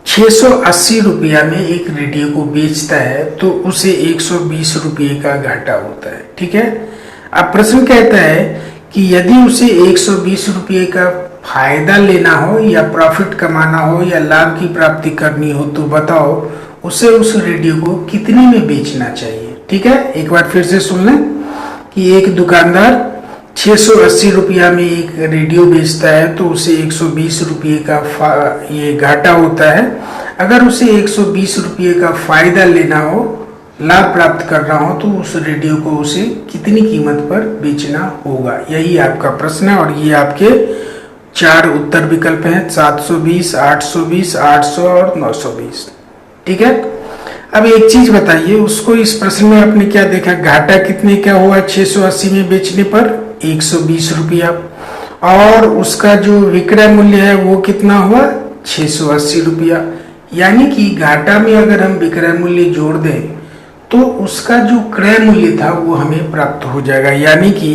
680 रुपया में एक रेडियो को बेचता है, तो उसे 120 रुपये का घाटा होता है। ठीक है। अब प्रश्न कहता है कि यदि उसे 120 रुपये का फायदा लेना हो या प्रॉफिट कमाना हो या लाभ की प्राप्ति करनी हो, तो बताओ उसे उस रेडियो को कितने में बेचना चाहिए। ठीक है, एक बार फिर से सुन लें कि एक दुकानदार 680 रुपया में एक रेडियो बेचता है, तो उसे 120 रुपये का ये घाटा होता है। अगर उसे 120 रुपये का फायदा लेना हो, लाभ प्राप्त करना हो, तो उस रेडियो को उसे कितनी कीमत पर बेचना होगा। यही आपका प्रश्न है और ये आपके 4 उत्तर विकल्प हैं, 720, 820, 800 और 920। ठीक है। अब एक चीज बताइए, उसको इस प्रश्न में आपने क्या देखा, घाटा कितने का हुआ 680 में बेचने पर, 120 रुपया। और उसका जो विक्रय मूल्य है वो कितना हुआ, 680 रुपया। यानी कि घाटा में अगर हम विक्रय मूल्य जोड़ दें तो उसका जो क्रय मूल्य था वो हमें प्राप्त हो जाएगा। यानी कि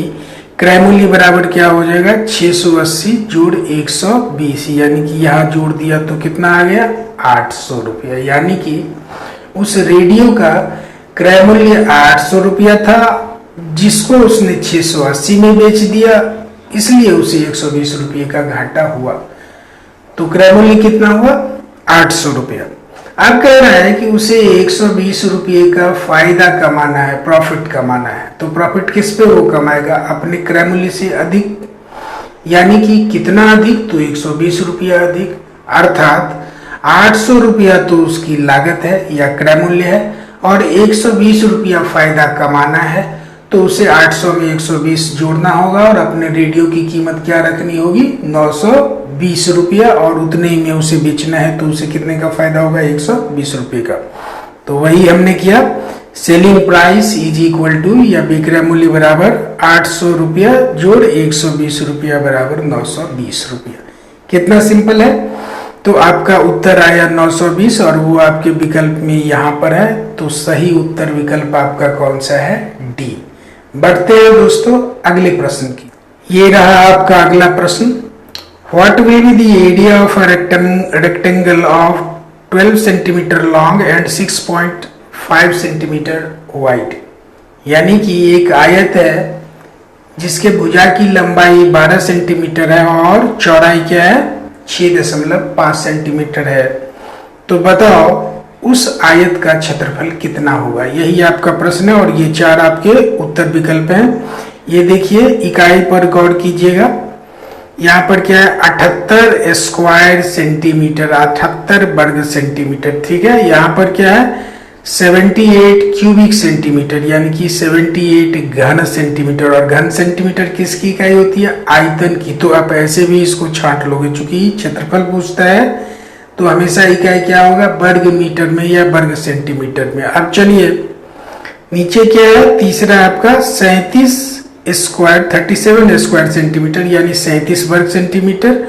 क्रय मूल्य बराबर क्या हो जाएगा, 680 जोड़ 120। यानी कि यहाँ जोड़ दिया तो कितना आ गया, 800 रुपया। यानी कि उस रेडियो का क्रय मूल्य 800 रुपया था, जिसको उसने 680 में बेच दिया, इसलिए उसे 120 रुपये का घाटा हुआ। तो क्रय मूल्य कितना हुआ, 800 रुपया। अब कह रहा है कि उसे 120 रुपये का फायदा कमाना है, प्रॉफिट कमाना है। तो प्रॉफिट किस पे वो कमाएगा, अपने क्रय मूल्य से अधिक। यानी कि कितना अधिक, तो 120 रुपया अधिक। अर्थात 800 रुपया तो उसकी लागत है या क्रय मूल्य है, और 120 रुपया फायदा कमाना है। तो उसे 800 में 120 जोड़ना होगा और अपने रेडियो की कीमत क्या रखनी होगी, 920 रुपया। और उतने ही में उसे बेचना है, तो उसे कितने का फायदा होगा, 120 रुपये का। तो वही हमने किया, selling price is equal to, या विक्रय मूल्य बराबर 800 रुपया जोड़ 120 रुपया बराबर 920 रुपया। कितना सिंपल है। तो आपका उत्तर आया 920 और वो आपके विकल्प में यहाँ पर है। तो सही उत्तर विकल्प आपका कौन सा है, डी। बढ़ते हैं दोस्तों अगले प्रश्न की। ये रहा आपका अगला प्रश्न। What will be the area of a rectangle of 12 centimetre long and 6.5 centimetre wide. यानी कि एक आयत है जिसके भुजा की लंबाई 12 सेंटीमीटर है और चौड़ाई क्या है, 6.5 सेंटीमीटर है। तो बताओ उस आयत का क्षेत्रफल कितना होगा। यही आपका प्रश्न है और ये 4 आपके उत्तर विकल्प हैं। ये देखिए इकाई पर गौर कीजिएगा। यहाँ पर क्या है, 78 स्क्वायर सेंटीमीटर, 78 वर्ग सेंटीमीटर। ठीक है। यहाँ पर क्या है, 78 क्यूबिक सेंटीमीटर, यानी कि 78 घन सेंटीमीटर। और घन सेंटीमीटर किसकी इकाई होती है? आयतन की। तो आप ऐसे भी इसको छांट लोगे, चूंकि क्षेत्रफल पूछता है तो हमेशा इकाई क्या होगा? वर्ग मीटर में या वर्ग सेंटीमीटर में। अब चलिए नीचे क्या है? तीसरा आपका 37 स्क्वायर सेंटीमीटर, यानी 37 वर्ग सेंटीमीटर।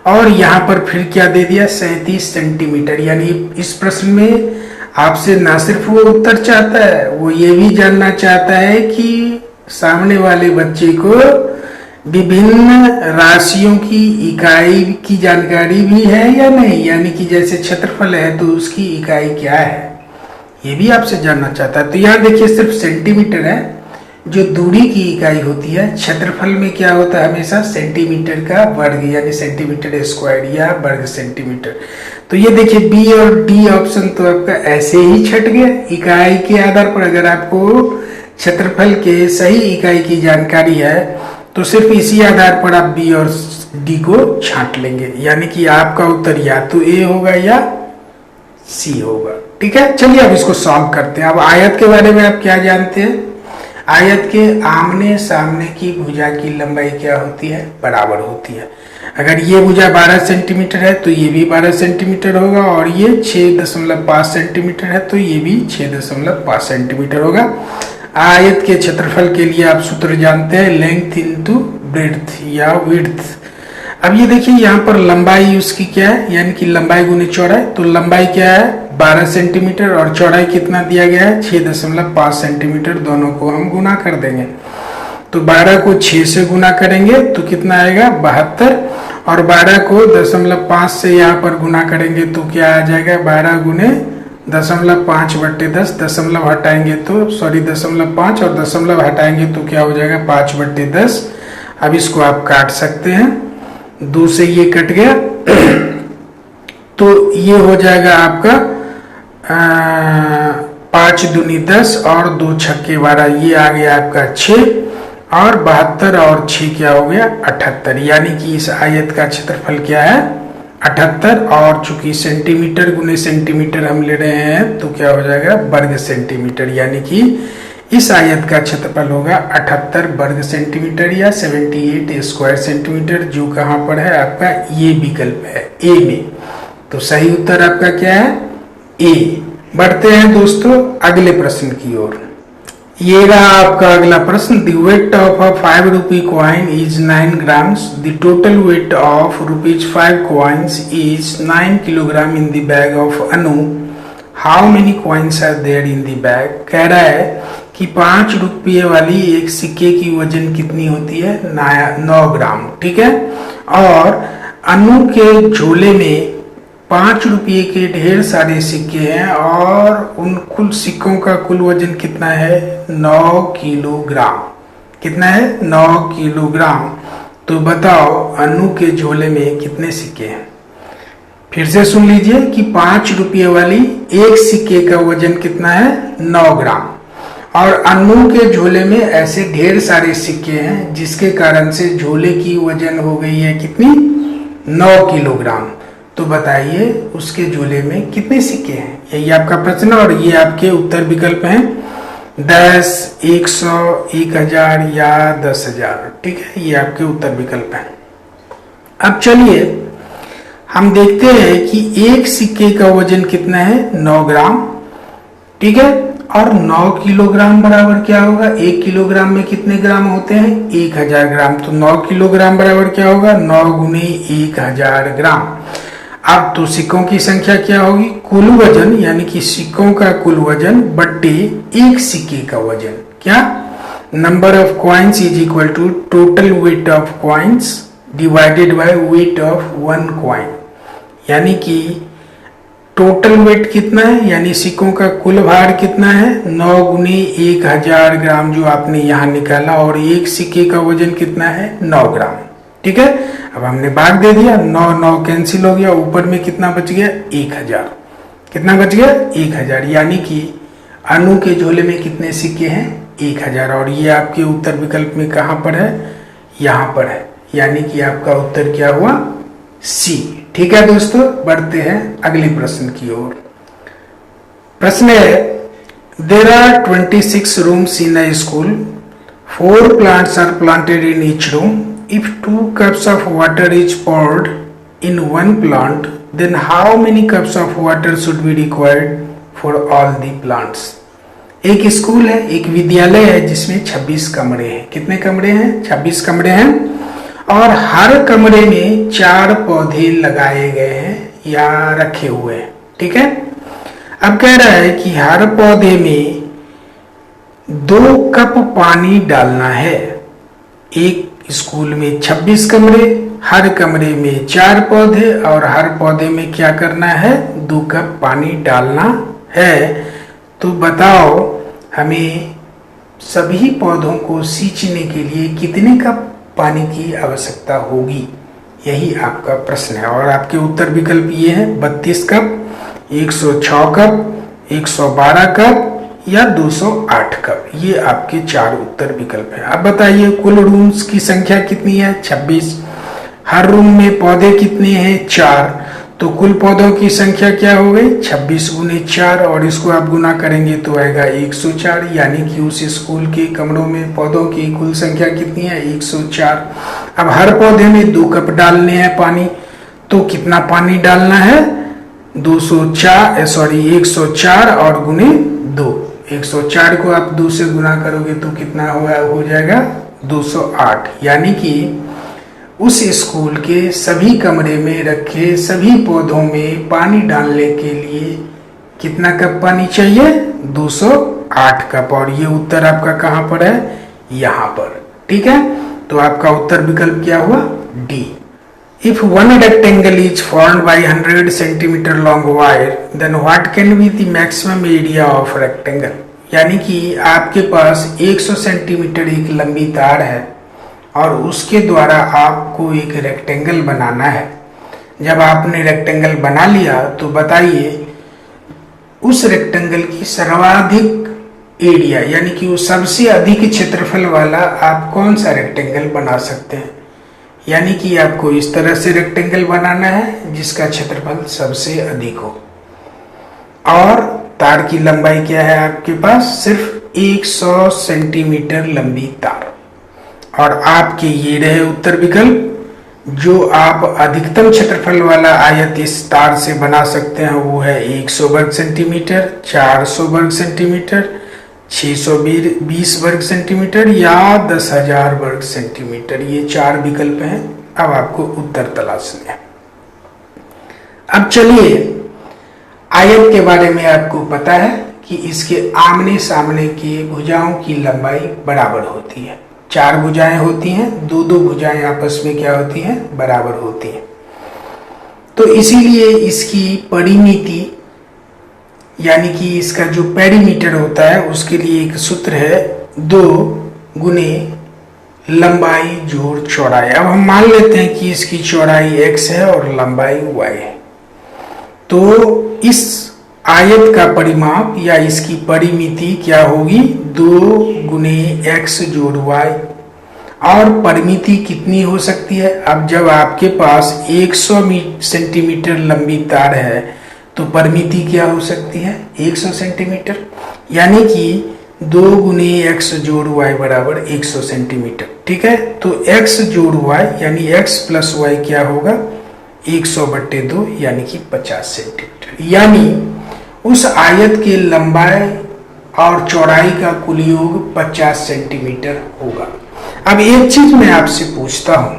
और यहाँ पर फिर क्या दे दिया? 37 सेंटीमीटर। यानी इस प्रश्न में आपसे ना सिर्फ वो उत्तर चाहता है, वो ये भी जानना चाहता है कि सामने वाले बच्चे को विभिन्न राशियों की इकाई की जानकारी भी है या नहीं, यानी कि जैसे क्षेत्रफल है तो उसकी इकाई क्या है, ये भी आपसे जानना चाहता है। तो यहाँ देखिए सिर्फ सेंटीमीटर है जो दूरी की इकाई होती है। क्षेत्रफल में क्या होता है? हमेशा सेंटीमीटर का वर्ग, यानी सेंटीमीटर स्क्वायर या वर्ग सेंटीमीटर। तो ये देखिए बी और डी ऑप्शन तो आपका ऐसे ही छट गया। इकाई के आधार पर अगर आपको क्षेत्रफल के सही इकाई की जानकारी है तो सिर्फ इसी आधार पर आप बी और डी को छांट लेंगे, यानी कि आपका उत्तर या तो ए होगा या सी होगा। ठीक है, चलिए अब इसको सॉल्व करते हैं। अब आयत के बारे में आप क्या जानते हैं? आयत के आमने सामने की भुजा की लंबाई क्या होती है? बराबर होती है। अगर ये भुजा 12 सेंटीमीटर है तो ये भी 12 सेंटीमीटर होगा, और ये 6.5 सेंटीमीटर है तो ये भी 6.5 सेंटीमीटर होगा। आयत के क्षेत्रफल के लिए आप सूत्र जानते हैं, लेंथ इनटू ब्रेड्थ या विड्थ। अब ये देखिए यहाँ पर लंबाई उसकी क्या है, यानी कि लंबाई गुने चौड़ाई। तो लंबाई क्या है? 12 सेंटीमीटर, और चौड़ाई कितना दिया गया है? 6.5 सेंटीमीटर। दोनों को हम गुना कर देंगे, तो 12 को 6 से गुना करेंगे तो कितना आएगा? 72। और 12 को 0.5 से यहाँ पर गुना करेंगे तो क्या आ जाएगा? 12 गुने 0.5/10। दशमलव हटाएंगे तो 0.5, और दशमलव हटाएंगे तो क्या हो जाएगा? 5/10। अब इसको आप काट सकते हैं, 2 से ये कट गया तो ये हो जाएगा आपका 5 दूनी 10 और 2 छक्के 12, ये आ गया आपका 6, और 72 और 6 क्या हो गया? 78। यानी कि इस आयत का क्षेत्रफल क्या है? 78। और चूंकि सेंटीमीटर गुने सेंटीमीटर हम ले रहे हैं तो क्या हो जाएगा? वर्ग सेंटीमीटर। यानी कि इस आयत का क्षेत्रफल होगा 78 वर्ग सेंटीमीटर या 78 स्क्वायर सेंटीमीटर, जो कहाँ पर है? आपका ये विकल्प है, ए में। तो सही उत्तर आपका क्या है? ए। बढ़ते हैं दोस्तों अगले प्रश्न की ओर। ये रहा आपका अगला प्रश्न। The weight of a 5 rupee coin is 9 grams. The total weight of ₹5 coins is 9 kilogram in the bag of Anu. How many coins are there in the bag? कह रहा है कि 5 रुपये वाली एक सिक्के की वजन कितनी होती है? 9 ग्राम। ठीक है, और अनु के झोले में 5 रुपये के ढेर सारे सिक्के हैं, और उन कुल सिक्कों का कुल वजन कितना है? 9 किलोग्राम। कितना है? 9 किलोग्राम। तो बताओ अनु के झोले में कितने सिक्के हैं? फिर से सुन लीजिए कि 5 रुपये वाली एक सिक्के का वजन कितना है? 9 ग्राम। और अनु के झोले में ऐसे ढेर सारे सिक्के हैं जिसके कारण से झोले की वजन हो गई है कितनी? 9 किलोग्राम। तो बताइए उसके झोले में कितने सिक्के हैं? यही आपका प्रश्न, और ये आपके उत्तर विकल्प हैं 10, 100, 1000 या 10,000। ठीक है, ये आपके उत्तर विकल्प हैं। अब चलिए हम देखते हैं कि एक सिक्के का वजन कितना है? 9 ग्राम। ठीक है, और 9 किलोग्राम बराबर क्या होगा? 1 किलोग्राम में कितने ग्राम होते हैं? 1000 ग्राम। तो 9 किलोग्राम बराबर क्या होगा? 9 गुने 1000 ग्राम। अब तो सिक्कों की संख्या क्या होगी? कुल वजन, यानी कि सिक्कों का कुल वजन बट्टे एक सिक्के का वजन। क्या? Number of coins is equal to total weight of coins divided by weight of 1 coin. यानी कि टोटल वेट कितना है, यानी सिक्कों का कुल भार कितना है? 9 गुने 1000 ग्राम जो आपने यहाँ निकाला, और एक सिक्के का वजन कितना है? 9 ग्राम। ठीक है, अब हमने भाग दे दिया, 9 कैंसिल हो गया, ऊपर में कितना बच गया? 1000। कितना बच गया? 1000। यानी कि अनु के झोले में कितने सिक्के हैं? 1000। और ये आपके उत्तर विकल्प में कहाँ पर है? यहाँ पर है। यानी कि आपका उत्तर क्या हुआ? सी। ठीक है दोस्तों, बढ़ते हैं अगले प्रश्न की ओर। प्रश्न है There are 26 rooms in a school. 4 plants are planted in each room. If 2 cups of water is poured in one plant, then how many cups of water should be required for all the plants? एक school है, एक विद्यालय है जिसमें 26 कमरे हैं। कितने कमरे हैं? 26 कमरे हैं और हर कमरे में 4 पौधे लगाए गए हैं या रखे हुए हैं। ठीक है, अब कह रहा है कि हर पौधे में 2 कप पानी डालना है। एक स्कूल में 26 कमरे, हर कमरे में 4 पौधे और हर पौधे में क्या करना है? 2 कप पानी डालना है। तो बताओ हमें सभी पौधों को सींचने के लिए कितने कप पानी की आवश्यकता होगी? यही आपका प्रश्न है और आपके उत्तर विकल्प ये है 32 कप, 106 कप, 112 कप या 208 कप। ये आपके 4 उत्तर विकल्प हैं। अब बताइए कुल रूम्स की संख्या कितनी है? 26। हर रूम में पौधे कितने हैं? 4। तो कुल पौधों की संख्या क्या हो गई? 26 गुने 4 और इसको आप गुना करेंगे तो आएगा 104, यानी कि उस स्कूल के कमरों में पौधों की कुल संख्या कितनी है? 104। अब हर पौधे में 2 कप डालने हैं पानी, तो कितना पानी डालना है? 104 और गुने 2। 104 को आप 2 से गुना करोगे तो कितना हो जाएगा? 208, यानी कि उस स्कूल के सभी कमरे में रखे सभी पौधों में पानी डालने के लिए कितना कप पानी चाहिए? 208 कप। और ये उत्तर आपका कहाँ पर है? यहाँ पर। ठीक है, तो आपका उत्तर विकल्प क्या हुआ? D. If one rectangle is formed by 100 centimeter long wire, then what can be the maximum area of rectangle? यानी कि आपके पास 100 सेंटीमीटर एक लंबी तार है और उसके द्वारा आपको एक रेक्टेंगल बनाना है। जब आपने रेक्टेंगल बना लिया तो बताइए उस रेक्टेंगल की सर्वाधिक एरिया यानी कि वो सबसे अधिक क्षेत्रफल वाला आप कौन सा रेक्टेंगल बना सकते हैं? यानी कि आपको इस तरह से रेक्टेंगल बनाना है जिसका क्षेत्रफल सबसे अधिक हो और तार की लंबाई क्या है आपके पास? सिर्फ 100 सेंटीमीटर लंबी तार। और आपके ये रहे उत्तर विकल्प। जो आप अधिकतम क्षेत्रफल वाला आयत इस तार से बना सकते हैं वो है 100 वर्ग सेंटीमीटर, 400 वर्ग सेंटीमीटर, 620 वर्ग सेंटीमीटर या 10,000 वर्ग सेंटीमीटर। ये 4 विकल्प हैं। अब आपको उत्तर तलाशने हैं। अब चलिए, आयत के बारे में आपको पता है कि इसके आमने सामने की भुजाओं की लंबाई बराबर होती है। 4 भुजाएं होती हैं, 2-2 भुजाएं आपस में क्या होती हैं? बराबर होती हैं। तो इसीलिए इसकी परिमिति यानी कि इसका जो पेरीमीटर होता है उसके लिए एक सूत्र है 2 गुने लंबाई जोड़ चौड़ाई। अब हम मान लेते हैं कि इसकी चौड़ाई x है और लंबाई y है। तो इस आयत का परिमाप या इसकी परिमिति क्या होगी? 2 गुने x जोड़ y। और परिमिति कितनी हो सकती है? अब जब आपके पास 100 सेंटीमीटर लंबी तार है तो परिमिति क्या हो सकती है? 100 सेंटीमीटर, यानी कि 2 गुने x जोड़ y बराबर 100 सेंटीमीटर। ठीक है, तो x जोड़ y यानी x प्लस y क्या होगा? 100/2 यानी कि 50 सेंटीमीटर। यानी उस आयत के लंबाई और चौड़ाई का कुल योग 50 सेंटीमीटर होगा। अब एक चीज मैं आपसे पूछता हूं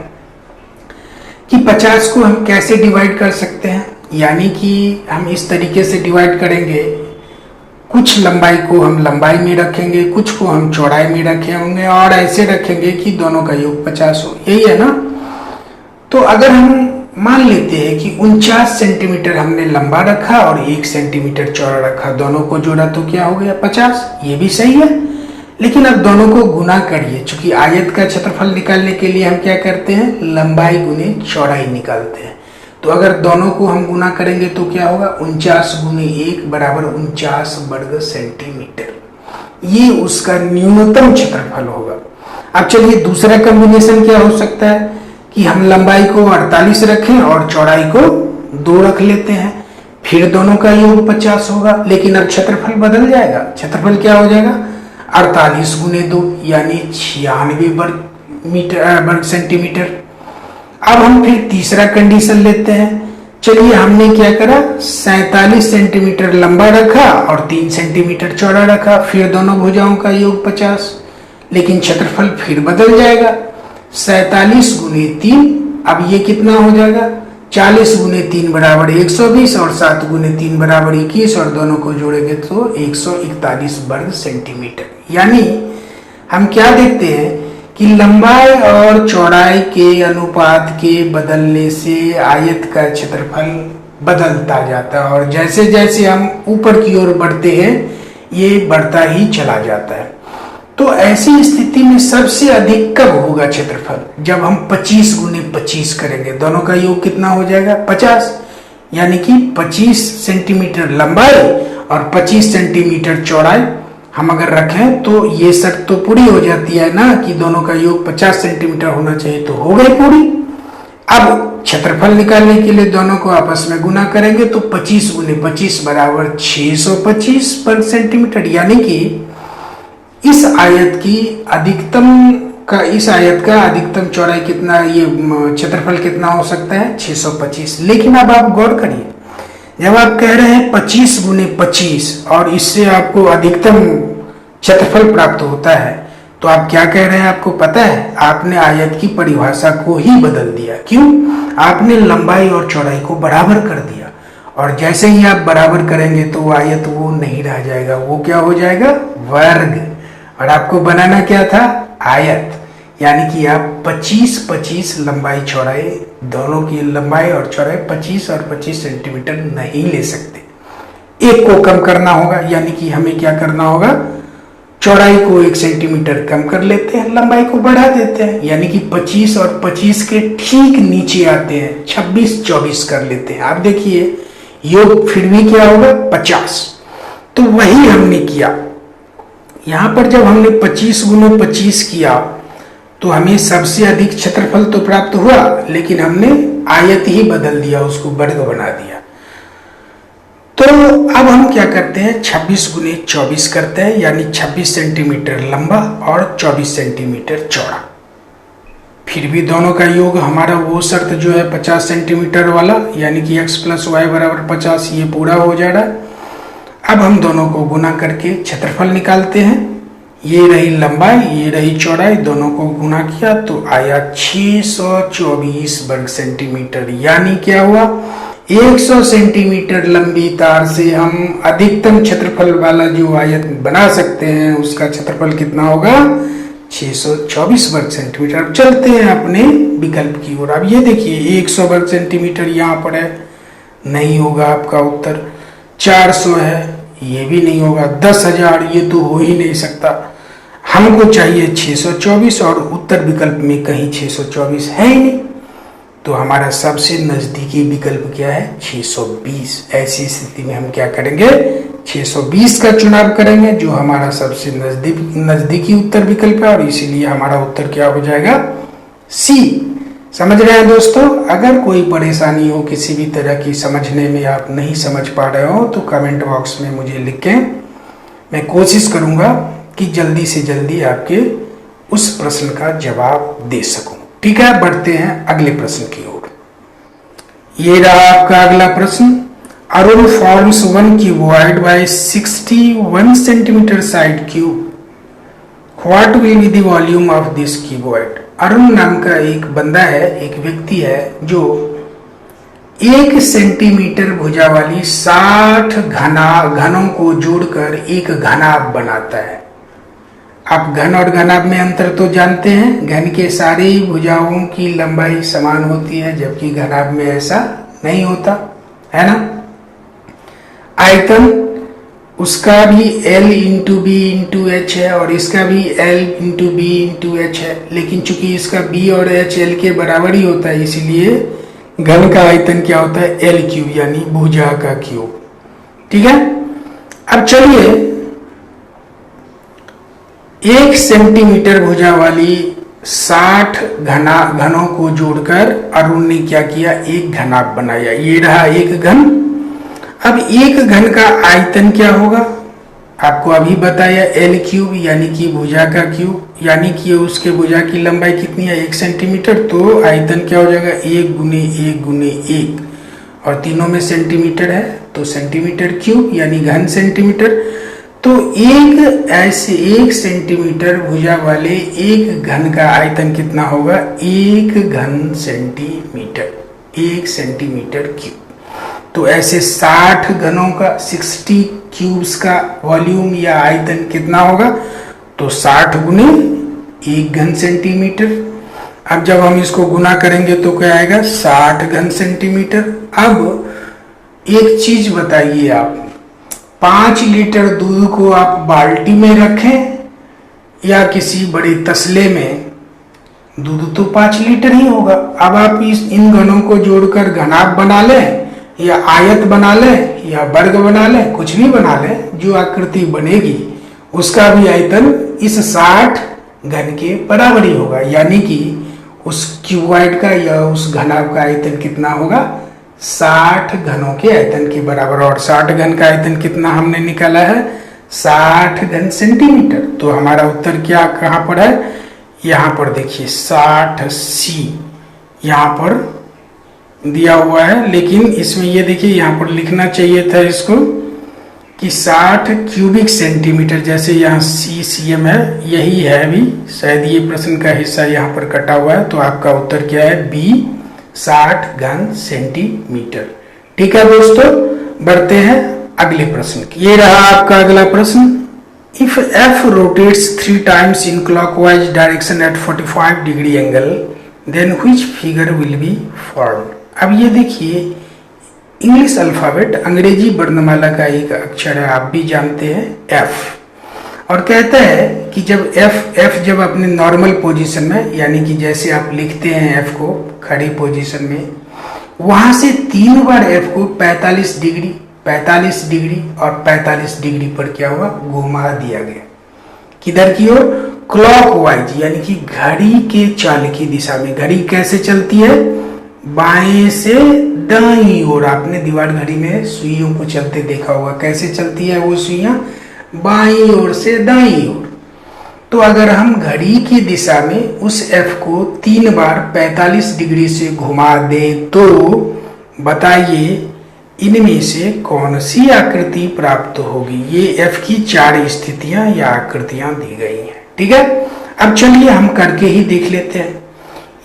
कि 50 को हम कैसे डिवाइड कर सकते हैं? यानी कि हम इस तरीके से डिवाइड करेंगे, कुछ लंबाई को हम लंबाई में रखेंगे, कुछ को हम चौड़ाई में रखे होंगे और ऐसे रखेंगे कि दोनों का योग 50 हो। यही है ना? तो अगर हम मान लेते हैं कि 49 सेंटीमीटर हमने लंबा रखा और 1 सेंटीमीटर चौड़ा रखा, दोनों को जोड़ा तो क्या हो गया? 50। ये भी सही है, लेकिन अब दोनों को गुना करिए। चूंकि आयत का क्षेत्रफल निकालने के लिए हम क्या करते हैं? लंबाई गुने चौड़ाई निकालते हैं। तो अगर दोनों को हम गुना करेंगे तो क्या होगा? 49 गुने 1 बराबर 49 वर्ग सेंटीमीटर। ये उसका न्यूनतम क्षेत्रफल होगा। अब चलिए दूसरा कॉम्बिनेशन क्या हो सकता है कि हम लंबाई को 48 रखें और चौड़ाई को 2 रख लेते हैं। फिर दोनों का योग 50 होगा, लेकिन अब क्षेत्रफल बदल जाएगा। क्षेत्रफल क्या हो जाएगा? 48 गुने 2 यानी 96 वर्ग सेंटीमीटर। अब हम फिर तीसरा कंडीशन लेते हैं। चलिए, हमने क्या करा, 47 सेंटीमीटर लंबा रखा और 3 सेंटीमीटर चौड़ा रखा, फिर दोनों भुजाओं का योग 50, लेकिन क्षेत्रफल फिर बदल जाएगा। 47 गुने 3, अब ये कितना हो जाएगा? 40 गुने 3 बराबर 120 और 7 गुने 3 बराबर 21 और दोनों को जोड़ेंगे तो 141 वर्ग सेंटीमीटर। यानी हम क्या देखते हैं कि लंबाई और चौड़ाई के अनुपात के बदलने से आयत का क्षेत्रफल बदलता जाता है, और जैसे जैसे हम ऊपर की ओर बढ़ते हैं ये बढ़ता ही चला जाता है। तो ऐसी स्थिति में सबसे अधिक कब होगा क्षेत्रफल? जब हम 25 गुने 25 करेंगे, दोनों का योग कितना हो जाएगा? 50, यानी कि 25 सेंटीमीटर लंबाई और 25 सेंटीमीटर चौड़ाई हम अगर रखें तो ये शर्त तो पूरी हो जाती है ना कि दोनों का योग 50 सेंटीमीटर होना चाहिए, तो हो गई पूरी। अब क्षेत्रफल निकालने के लिए दोनों को आपस में गुना करेंगे तो 25 गुने 25 बराबर 625 वर्ग सेंटीमीटर, यानी कि इस आयत का अधिकतम चौड़ाई कितना, ये क्षेत्रफल कितना हो सकता है? 625। लेकिन अब आप गौर करिए, जब आप कह रहे हैं 25 गुने 25 और इससे आपको अधिकतम क्षेत्रफल प्राप्त होता है, तो आप क्या कह रहे हैं? आपको पता है, आपने आयत की परिभाषा को ही बदल दिया। क्यों? आपने लंबाई और चौड़ाई को बराबर कर दिया, और जैसे ही आप बराबर करेंगे तो आयत वो नहीं रह जाएगा, वो क्या हो जाएगा? वर्ग। और आपको बनाना क्या था? आयत। यानी कि आप 25-25 लंबाई चौड़ाई, दोनों की लंबाई और चौड़ाई 25 और 25 सेंटीमीटर नहीं ले सकते, एक को कम करना होगा। यानी कि हमें क्या करना होगा? चौड़ाई को 1 सेंटीमीटर कम कर लेते हैं, लंबाई को बढ़ा देते हैं, यानी कि 25 और 25 के ठीक नीचे आते हैं, 26-24 कर लेते हैं। आप देखिए योग फिर भी क्या होगा? 50। तो वही हमने किया यहां पर। जब हमने 25 गुने 25 किया तो हमें सबसे अधिक क्षेत्रफल तो प्राप्त हुआ, लेकिन हमने आयत ही बदल दिया, उसको वर्ग बना दिया। तो अब हम क्या करते हैं? 26 गुने 24 करते हैं, यानी 26 सेंटीमीटर लंबा और 24 सेंटीमीटर चौड़ा। फिर भी दोनों का योग हमारा वो शर्त जो है 50 सेंटीमीटर वाला, यानी कि x + y बराबर 50, ये पूरा हो जा रहा है। अब हम दोनों को गुना करके क्षेत्रफल निकालते हैं। ये रही लंबाई, ये रही चौड़ाई, दोनों को गुना किया तो आया 624 वर्ग सेंटीमीटर। यानी क्या हुआ? 100 सेंटीमीटर लंबी तार से हम अधिकतम क्षेत्रफल वाला जो आयत बना सकते हैं, उसका क्षेत्रफल कितना होगा? 624 वर्ग सेंटीमीटर। अब चलते हैं अपने विकल्प की ओर। अब ये देखिए 100 वर्ग सेंटीमीटर यहाँ पर है, नहीं होगा आपका उत्तर। 400 है, ये भी नहीं होगा। 10,000, ये तो हो ही नहीं सकता। हमको चाहिए 624 और उत्तर विकल्प में कहीं 624 है ही नहीं, तो हमारा सबसे नजदीकी विकल्प क्या है? 620। ऐसी स्थिति में हम क्या करेंगे? 620 का चुनाव करेंगे, जो हमारा सबसे नजदीकी उत्तर विकल्प है, और इसीलिए हमारा उत्तर क्या हो जाएगा? सी। समझ रहे हैं दोस्तों? अगर कोई परेशानी हो किसी भी तरह की, समझने में आप नहीं समझ पा रहे हो, तो कमेंट बॉक्स में मुझे लिखें। मैं कोशिश करूंगा कि जल्दी से जल्दी आपके उस प्रश्न का जवाब दे सकूं। ठीक है, बढ़ते हैं अगले प्रश्न की ओर। ये रहा आपका अगला प्रश्न। Arun forms 1 cuboid by 61 centimeter side cube. What will be the volume of this cuboid? Arun नाम का एक बंदा है, एक व्यक्ति है, जो 1 सेंटीमीटर भुजा वाली 60 घनों को जोड़कर एक घनाभ बनाता है। आप घन और घनाभ में अंतर तो जानते हैं। घन के सारी भुजाओं की लंबाई समान होती है, जबकि घनाभ में ऐसा नहीं होता है ना। आयतन उसका भी L × B × H है और इसका भी L × B × H है, लेकिन चूंकि इसका B और H L के बराबर ही होता है, इसलिए घन का आयतन क्या होता है? L³ यानी भुजा का क्यूब। ठीक है, अब चलिए 1 सेंटीमीटर भुजा वाली 60 घनों को जोड़कर अरुण ने क्या किया? एक घनाभ बनाया। ये रहा एक घन। अब एक घन का आयतन क्या होगा, आपको अभी बताया L क्यूब, यानी कि भुजा का क्यूब, यानी कि उसके भुजा की लंबाई कितनी है 1 सेंटीमीटर, तो आयतन क्या हो जाएगा 1 गुने 1 गुने 1, और तीनों में सेंटीमीटर है तो सेंटीमीटर क्यूब यानी घन सेंटीमीटर। तो एक ऐसे 1 सेंटीमीटर भुजा वाले एक घन का आयतन कितना होगा 1 घन सेंटीमीटर, 1 सेंटीमीटर क्यूब। तो ऐसे 60 घनों का 60 क्यूब्स का वॉल्यूम या आयतन कितना होगा, तो 60 गुने 1 घन सेंटीमीटर। अब जब हम इसको गुना करेंगे तो क्या आएगा 60 घन सेंटीमीटर। अब एक चीज बताइए आप, 5 लीटर दूध को आप बाल्टी में रखें या किसी बड़े तसले में, दूध तो 5 लीटर ही होगा। अब आप इन घनों को जोड़कर घनाभ बना लें या आयत बना ले या वर्ग बना ले, कुछ भी बना ले, जो आकृति बनेगी उसका भी आयतन इस 60 घन के बराबर ही होगा, यानी कि उस क्यूबॉइड का या उस घनाभ का आयतन कितना होगा 60 घनों के आयतन के बराबर। और 60 घन का आयतन कितना हमने निकाला है 60 घन सेंटीमीटर। तो हमारा उत्तर क्या कहाँ पर है, यहाँ पर देखिए 60C यहाँ पर दिया हुआ है, लेकिन इसमें ये देखिए यहाँ पर लिखना चाहिए था इसको कि 60 क्यूबिक सेंटीमीटर, जैसे यहाँ cm है, यही है अभी, शायद ये प्रश्न का हिस्सा यहाँ पर कटा हुआ है। तो आपका उत्तर क्या है B 60 घन सेंटीमीटर। ठीक है दोस्तों, बढ़ते हैं अगले प्रश्न की। ये रहा आपका अगला प्रश्न। If F rotates 3 times in clockwise direction at 45 degree angle, then which figure will be formed? अब ये देखिए इंग्लिश अल्फाबेट, अंग्रेजी वर्णमाला का एक अक्षर है, आप भी जानते हैं F, और कहता है कि जब F जब अपने नॉर्मल पोजीशन में, यानी कि जैसे आप लिखते हैं F को खड़ी पोजीशन में, वहां से 3 बार F को 45 डिग्री 45 डिग्री और 45 डिग्री पर क्या हुआ घुमा दिया गया, किधर की ओर क्लॉकवाइज, यानी कि घड़ी के चाल की दिशा में। घड़ी कैसे चलती है, बाएं से दाईं ओर। आपने दीवार घड़ी में सुइयों को चलते देखा होगा, कैसे चलती है वो सुइयां, बाईं ओर से दाईं ओर। तो अगर हम घड़ी की दिशा में उस F को 3 बार 45 डिग्री से घुमा दें तो बताइए इनमें से कौन सी आकृति प्राप्त होगी। ये F की 4 स्थितियां या आकृतियां दी गई हैं। ठीक है, अब चलिए हम करके ही देख लेते हैं।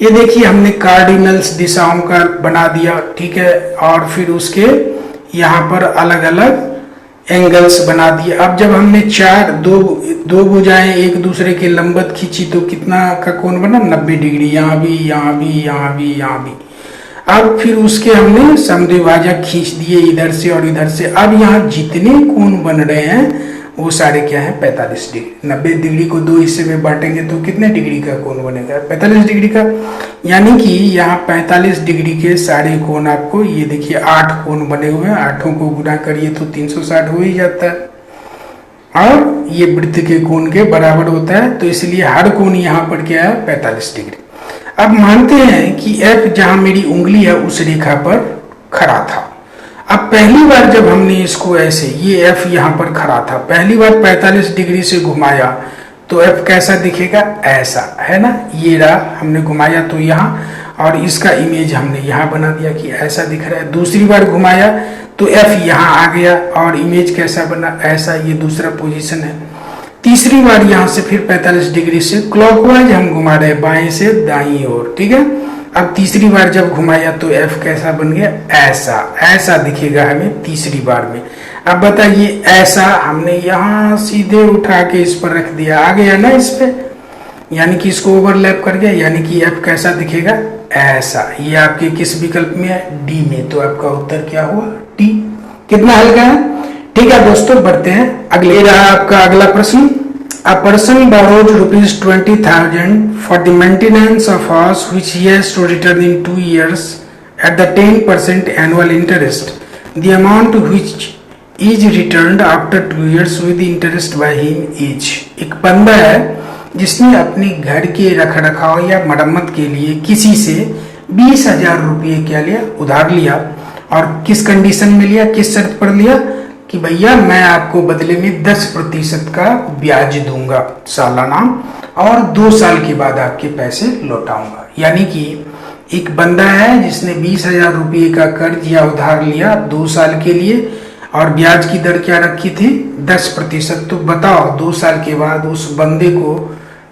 ये देखिए हमने कार्डिनल्स दिशाओं का बना दिया, ठीक है, और फिर उसके यहाँ पर अलग अलग एंगल्स बना दिए। अब जब हमने दो भुजाएं एक दूसरे के लंबवत खींची तो कितना का कोण बना 90 डिग्री, यहाँ भी यहाँ भी यहाँ भी यहाँ भी। अब फिर उसके हमने समद्विभाजक खींच दिए इधर से और इधर से। अब यहाँ जितने कोण बन रहे हैं वो सारे क्या है 45 डिग्री। 90 डिग्री को 2 हिस्से में बांटेंगे तो कितने डिग्री का कोण बनेगा 45 डिग्री का, यानी कि यहाँ 45 डिग्री के सारे कोण आपको, ये देखिए 8 कोण बने हुए हैं, 8 को गुणा करिए तो 360 हो ही जाता है, और ये वृत्त के कोण के बराबर होता है, तो इसलिए हर कोण यहाँ पर क्या है 45 डिग्री। अब मानते हैं कि F जहाँ मेरी उंगली है उस रेखा पर खड़ा था। अब पहली बार जब हमने इसको ऐसे, ये F यहाँ पर खड़ा था, पहली बार 45 डिग्री से घुमाया तो F कैसा दिखेगा, ऐसा है ना, ये रहा, हमने घुमाया तो यहाँ, और इसका इमेज हमने यहाँ बना दिया कि ऐसा दिख रहा है। दूसरी बार घुमाया तो F यहाँ आ गया और इमेज कैसा बना, ऐसा, ये दूसरा पोजीशन है। तीसरी बार यहाँ से फिर 45 डिग्री से क्लॉकवाइज हम घुमा रहे हैं, बाएं से दाईं ओर, ठीक है। अब तीसरी बार जब घुमाया तो F कैसा बन गया, ऐसा, ऐसा दिखेगा हमें तीसरी बार में। अब बताइए ऐसा हमने यहाँ सीधे उठा के इस पर रख दिया, आ गया ना इस पे, यानी कि इसको ओवरलैप कर गया, यानी कि F कैसा दिखेगा, ऐसा। ये आपके किस विकल्प में है, डी में। तो आपका उत्तर क्या हुआ, डी। कितना हल्का है। ठीक है दोस्तों, बढ़ते हैं अगले। रहा आपका अगला प्रश्न। A person borrowed ₹20,000 for the maintenance of house which he has to return in 2 years at the 10% annual interest. The amount which is returned after 2 years with interest by him is। एक बंदा है जिसने अपने घर के रखरखाव या मरम्मत के लिए किसी से 20,000 रुपये क्या लिया, उधार लिया, और किस कंडीशन में लिया, किस शर्त पर लिया कि भैया मैं आपको बदले में 10% का ब्याज दूंगा सालाना और 2 साल के बाद आपके पैसे लौटाऊंगा। यानी कि एक बंदा है जिसने 20,000 रुपये का कर्ज या उधार लिया 2 साल के लिए और ब्याज की दर क्या रखी थी 10%। तो बताओ 2 साल के बाद उस बंदे को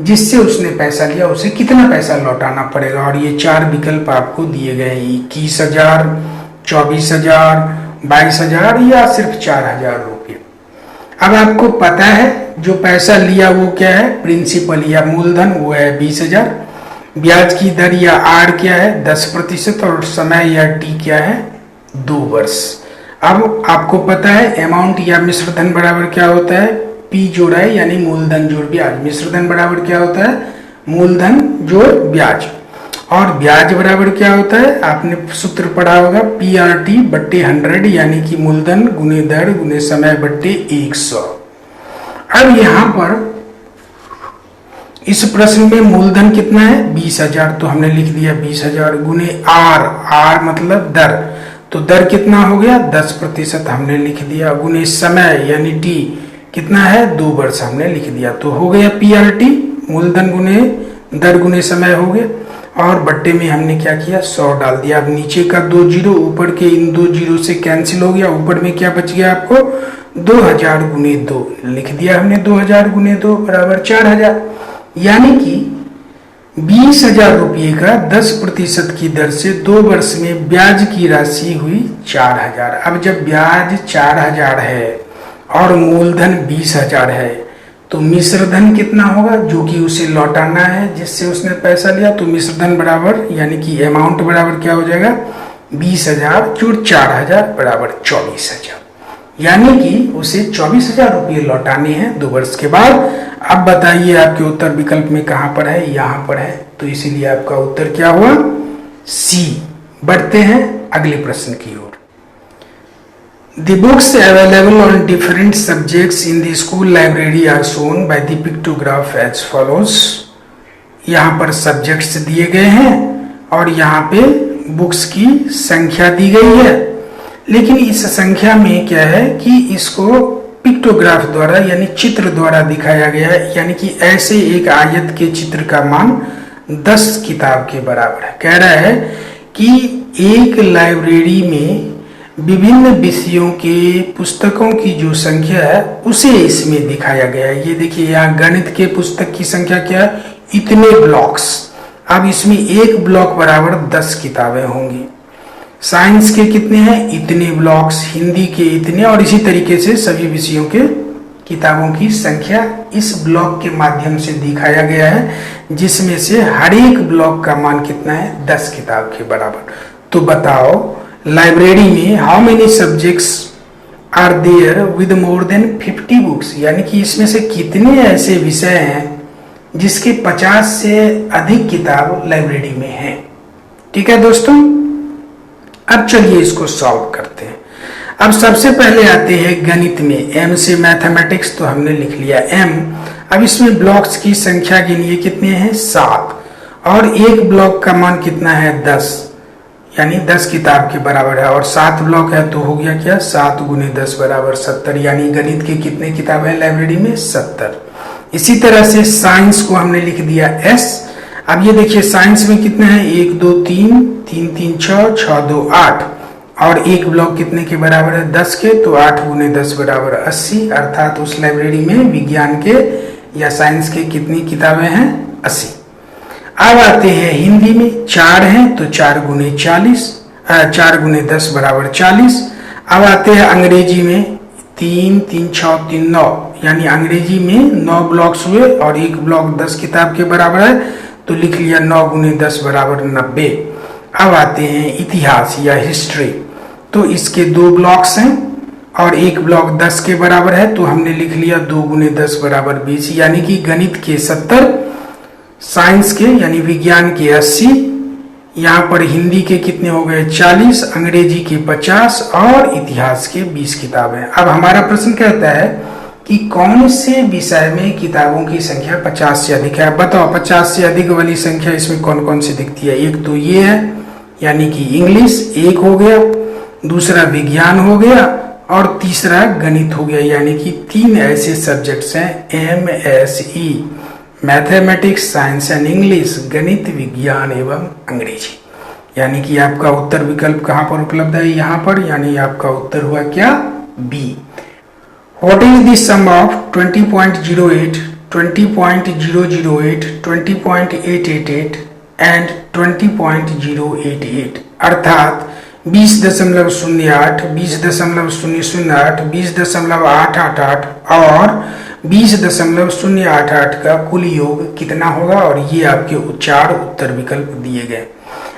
जिससे उसने पैसा लिया उसे कितना पैसा लौटाना पड़ेगा। और ये 4 विकल्प आपको दिए गए हैं, 21,000, 24,000, 22,000 या सिर्फ 4,000 रुपये। अब आपको पता है जो पैसा लिया वो क्या है, प्रिंसिपल या मूलधन वो है 20,000, ब्याज की दर या आर क्या है 10% और समय या टी क्या है 2 वर्ष। अब आपको पता है अमाउंट या मिश्र धन बराबर क्या होता है, पी जोड़ा है यानी मूलधन जोड़ ब्याज। मिश्र धन बराबर क्या होता है, मूलधन जोड़ ब्याज। और ब्याज बराबर क्या होता है, आपने सूत्र पढ़ा होगा PRT बट्टे 100 यानी कि मूलधन गुने दर गुने समय बट्टे 100। अब यहाँ पर इस प्रश्न में मूलधन कितना है 20,000, तो हमने लिख दिया 20,000 गुने आर मतलब दर, तो दर कितना हो गया 10% हमने लिख दिया, गुने समय यानी टी कितना है 2 वर्ष हमने लिख दिया, तो हो गया PRT मूलधन गुने दर गुने समय हो गया। और बट्टे में हमने क्या किया 100 डाल दिया। अब नीचे का 2 जीरो ऊपर के इन 2 जीरो से कैंसिल हो गया, ऊपर में क्या बच गया आपको 2,000 गुने 2 लिख दिया हमने, 2,000 गुने 2 बराबर 4,000। यानी कि 20,000 रुपये का 10% की दर से 2 वर्ष में ब्याज की राशि हुई 4,000। अब जब ब्याज 4,000 है और मूलधन 20,000 है तो मिश्र धन कितना होगा जो कि उसे लौटाना है जिससे उसने पैसा लिया, तो मिश्र धन बराबर यानी कि अमाउंट बराबर क्या हो जाएगा 20,000 जोड़ 4,000 बराबर 24,000। यानी कि उसे 24,000 रुपये लौटाने हैं 2 वर्ष के बाद। अब बताइए आपके उत्तर विकल्प में कहां पर है, यहां पर है, तो इसीलिए आपका उत्तर क्या हुआ सी। बढ़ते हैं अगले प्रश्न की ओर। The books available on different subjects in the school library are shown by the pictograph as follows। यहाँ पर सब्जेक्ट्स दिए गए हैं और यहाँ पे बुक्स की संख्या दी गई है, लेकिन इस संख्या में क्या है कि इसको पिक्टोग्राफ द्वारा यानी चित्र द्वारा दिखाया गया है। यानी कि ऐसे एक आयत के चित्र का मान 10 किताब के बराबर है। कह रहा है कि एक लाइब्रेरी में विभिन्न विषयों के पुस्तकों की जो संख्या है उसे इसमें दिखाया गया है। ये देखिए यहाँ गणित के पुस्तक की संख्या क्या है, इतने ब्लॉक्स। अब इसमें एक ब्लॉक बराबर 10 किताबें होंगी। साइंस के कितने हैं, इतने ब्लॉक्स, हिंदी के इतने, और इसी तरीके से सभी विषयों के किताबों की संख्या इस ब्लॉक के माध्यम से दिखाया गया है, जिसमें से हर एक ब्लॉक का मान कितना है 10 किताब के बराबर। तो बताओ लाइब्रेरी में how many subjects are there with more than 50 books, यानी कि इसमें से कितने ऐसे विषय हैं जिसके 50 से अधिक किताब लाइब्रेरी में हैं। ठीक है दोस्तों, अब चलिए इसको सॉल्व करते हैं। अब सबसे पहले आते हैं गणित में, एम से मैथमेटिक्स, तो हमने लिख लिया एम। अब इसमें ब्लॉक्स की संख्या गिनिए कितने हैं 7, और एक ब्लॉक का मान कितना है 10 यानी 10 किताब के बराबर है, और 7 ब्लॉक है तो हो गया क्या 7 गुने 10 बराबर 70, यानी गणित के कितने किताब है लाइब्रेरी में 70। इसी तरह से साइंस को हमने लिख दिया एस। अब ये देखिए साइंस में कितने हैं 1 2 3 3 3 6 6 2 8, और एक ब्लॉक कितने के बराबर है 10 के, तो 8 गुने 10 बराबर 80, अर्थात उस लाइब्रेरी में विज्ञान के या साइंस के कितनी किताबें हैं 80। अब आते हैं हिंदी में, 4 हैं तो 4 गुने 40, 4 गुने 10 बराबर 40। अब आते हैं अंग्रेजी में, 3 3 6 3 9, यानी अंग्रेजी में 9 ब्लॉक्स हुए और एक ब्लॉक 10 किताब के बराबर है, तो लिख लिया 9 गुने 10 बराबर 90। अब आते हैं इतिहास या हिस्ट्री, तो इसके 2 ब्लॉक्स हैं और एक ब्लॉक 10 के बराबर है, तो हमने लिख लिया 2 गुने 10 बराबर 20, यानी कि गणित के 70, साइंस के यानी विज्ञान के 80, यहाँ पर हिंदी के कितने हो गए 40, अंग्रेजी के 50 और इतिहास के 20 किताबें। अब हमारा प्रश्न कहता है कि कौन से विषय में किताबों की संख्या 50 से अधिक है। बताओ 50 से अधिक वाली संख्या इसमें कौन कौन सी दिखती है। एक तो ये है यानी कि इंग्लिश 1 हो गया, दूसरा विज्ञान हो गया और तीसरा गणित हो गया। यानी कि 3 ऐसे सब्जेक्ट्स हैं MSE, mathematics, science and English, गणित, विज्ञान एवं अंग्रेजी। यानी कि आपका उत्तर विकल्प कहाँ पर उपलब्ध है, यहाँ पर। यानी आपका उत्तर हुआ क्या, B. What is the sum of 20.08, 20.008, 20.888 and 20.088? अर्थात 20.08, 20.008, 20.888 और 20.088 का कुल योग कितना होगा, और ये आपके 4 उत्तर विकल्प दिए गए।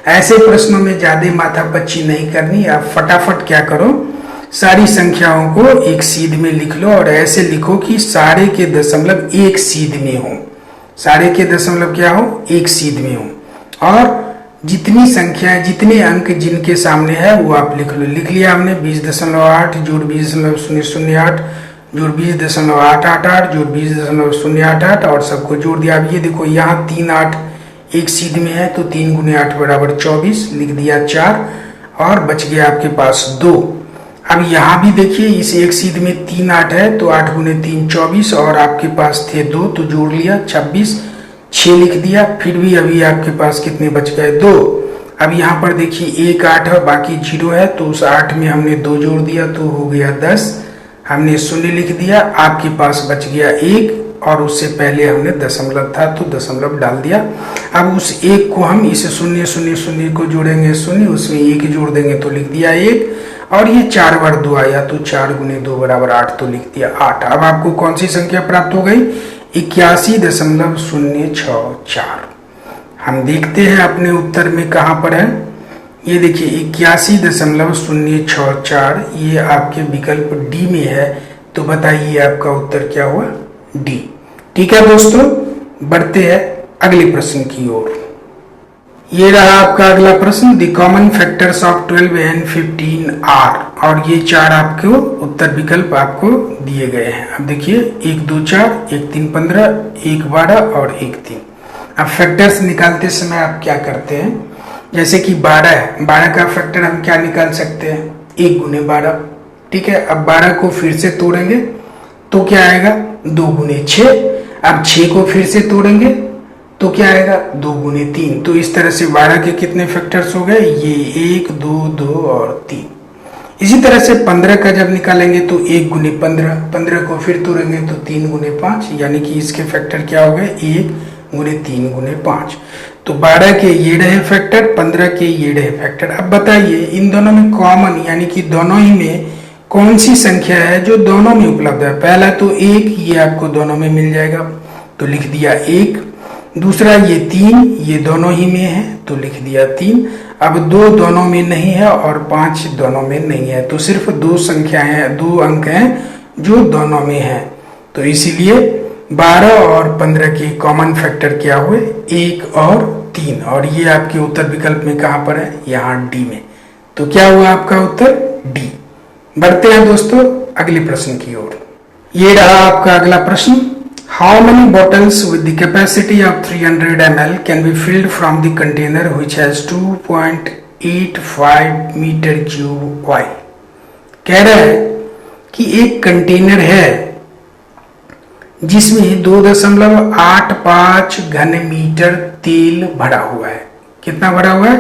ऐसे प्रश्नों में ज्यादा माथापच्ची नहीं करनी, आप फटाफट क्या करो, सारी संख्याओं को एक सीध में लिख लो और ऐसे लिखो कि सारे के दशमलव एक सीध में हो, सारे के दशमलव क्या हो, एक सीध में हो। और जितनी संख्याएं, जितने अंक जिनके सामने है वो आप लिख लो। लिख लिया हमने 20.8 जोड़ 20.008 जोड़ 20.888 जोड़ 20.088 और सबको जोड़ दिया। अब ये देखो यहाँ 3 8 एक सीध में है, तो 3 गुने 8 बराबर 24, लिख दिया 4 और बच गया आपके पास 2। अब यहाँ भी देखिए इस एक सीध में 3 8 है, तो 8 गुने 3 24 और आपके पास थे 2, तो जोड़ लिया 26, 6 लिख दिया। फिर भी अभी आपके पास कितने बच गए, 2। अब यहाँ पर देखिए 1 8 है, बाकी 0 है, तो उस 8 में हमने 2 जोड़ दिया तो हो गया 10। हमने 0 लिख दिया, आपके पास बच गया 1 और उससे पहले हमने दशमलव था तो दशमलव डाल दिया। अब उस 1 को हम इस 0 0 0 को जोड़ेंगे 0, उसमें 1 जोड़ देंगे तो लिख दिया 1 और ये 4 बार 2 आया तो 4 गुने 2 बराबर 8, तो लिख दिया 8। अब आपको कौन सी संख्या प्राप्त हो गई, 81.064। हम देखते हैं अपने उत्तर में कहाँ पर है। ये देखिए 81.064, ये आपके विकल्प डी में है। तो बताइए आपका उत्तर क्या हुआ, डी। ठीक है दोस्तों, बढ़ते हैं अगले प्रश्न की ओर। ये रहा आपका अगला प्रश्न। The common factors of 12 and 15 are, और ये 4 आपको उत्तर विकल्प आपको दिए गए हैं। अब देखिए 1 2 4, 1 3 15, 1 12 और 1 3। अब फैक्टर्स निकालते समय आप क्या करते हैं, जैसे कि 12 है, 12 का फैक्टर हम क्या निकाल सकते हैं, 1 गुने 12। ठीक है, अब 12 को फिर से तोड़ेंगे तो क्या आएगा, 2 गुने 6। अब 6 को फिर से तोड़ेंगे तो क्या आएगा, 2 गुने 3। तो इस तरह से 12 के कितने फैक्टर्स हो गए, ये 1 2 2 और 3। इसी तरह से 15 का जब निकालेंगे तो 1 गुने 15, 15 को फिर तोड़ेंगे तो 3 गुने 5, यानी कि इसके फैक्टर क्या हो गए, 1 गुने 3 गुने 5। तो 12 के ये रहे फैक्टर, 15 के ये रहे फैक्टर। अब बताइए इन दोनों में कॉमन, यानी कि दोनों ही में कौन सी संख्या है जो दोनों में उपलब्ध है। पहला तो 1, ये आपको दोनों में मिल जाएगा तो लिख दिया 1। दूसरा ये 3, ये दोनों ही में है तो लिख दिया 3। अब 2 दोनों में नहीं है और 5 दोनों में नहीं है, तो सिर्फ 2 संख्याएं हैं, 2 अंक हैं जो दोनों में हैं। तो इसीलिए 12 और 15 के कॉमन फैक्टर क्या हुए, 1 और 3, और ये आपके उत्तर विकल्प में कहां पर है, यहाँ डी में। तो क्या हुआ आपका उत्तर, डी। बढ़ते हैं दोस्तों अगले प्रश्न की ओर। ये रहा आपका अगला प्रश्न। How many bottles with the capacity of 300 ml can be filled from the container which has 2.85 meter cube oil? कह रहा है कि एक कंटेनर है जिसमें 2.85 घन मीटर तेल भरा हुआ है। कितना भरा हुआ है,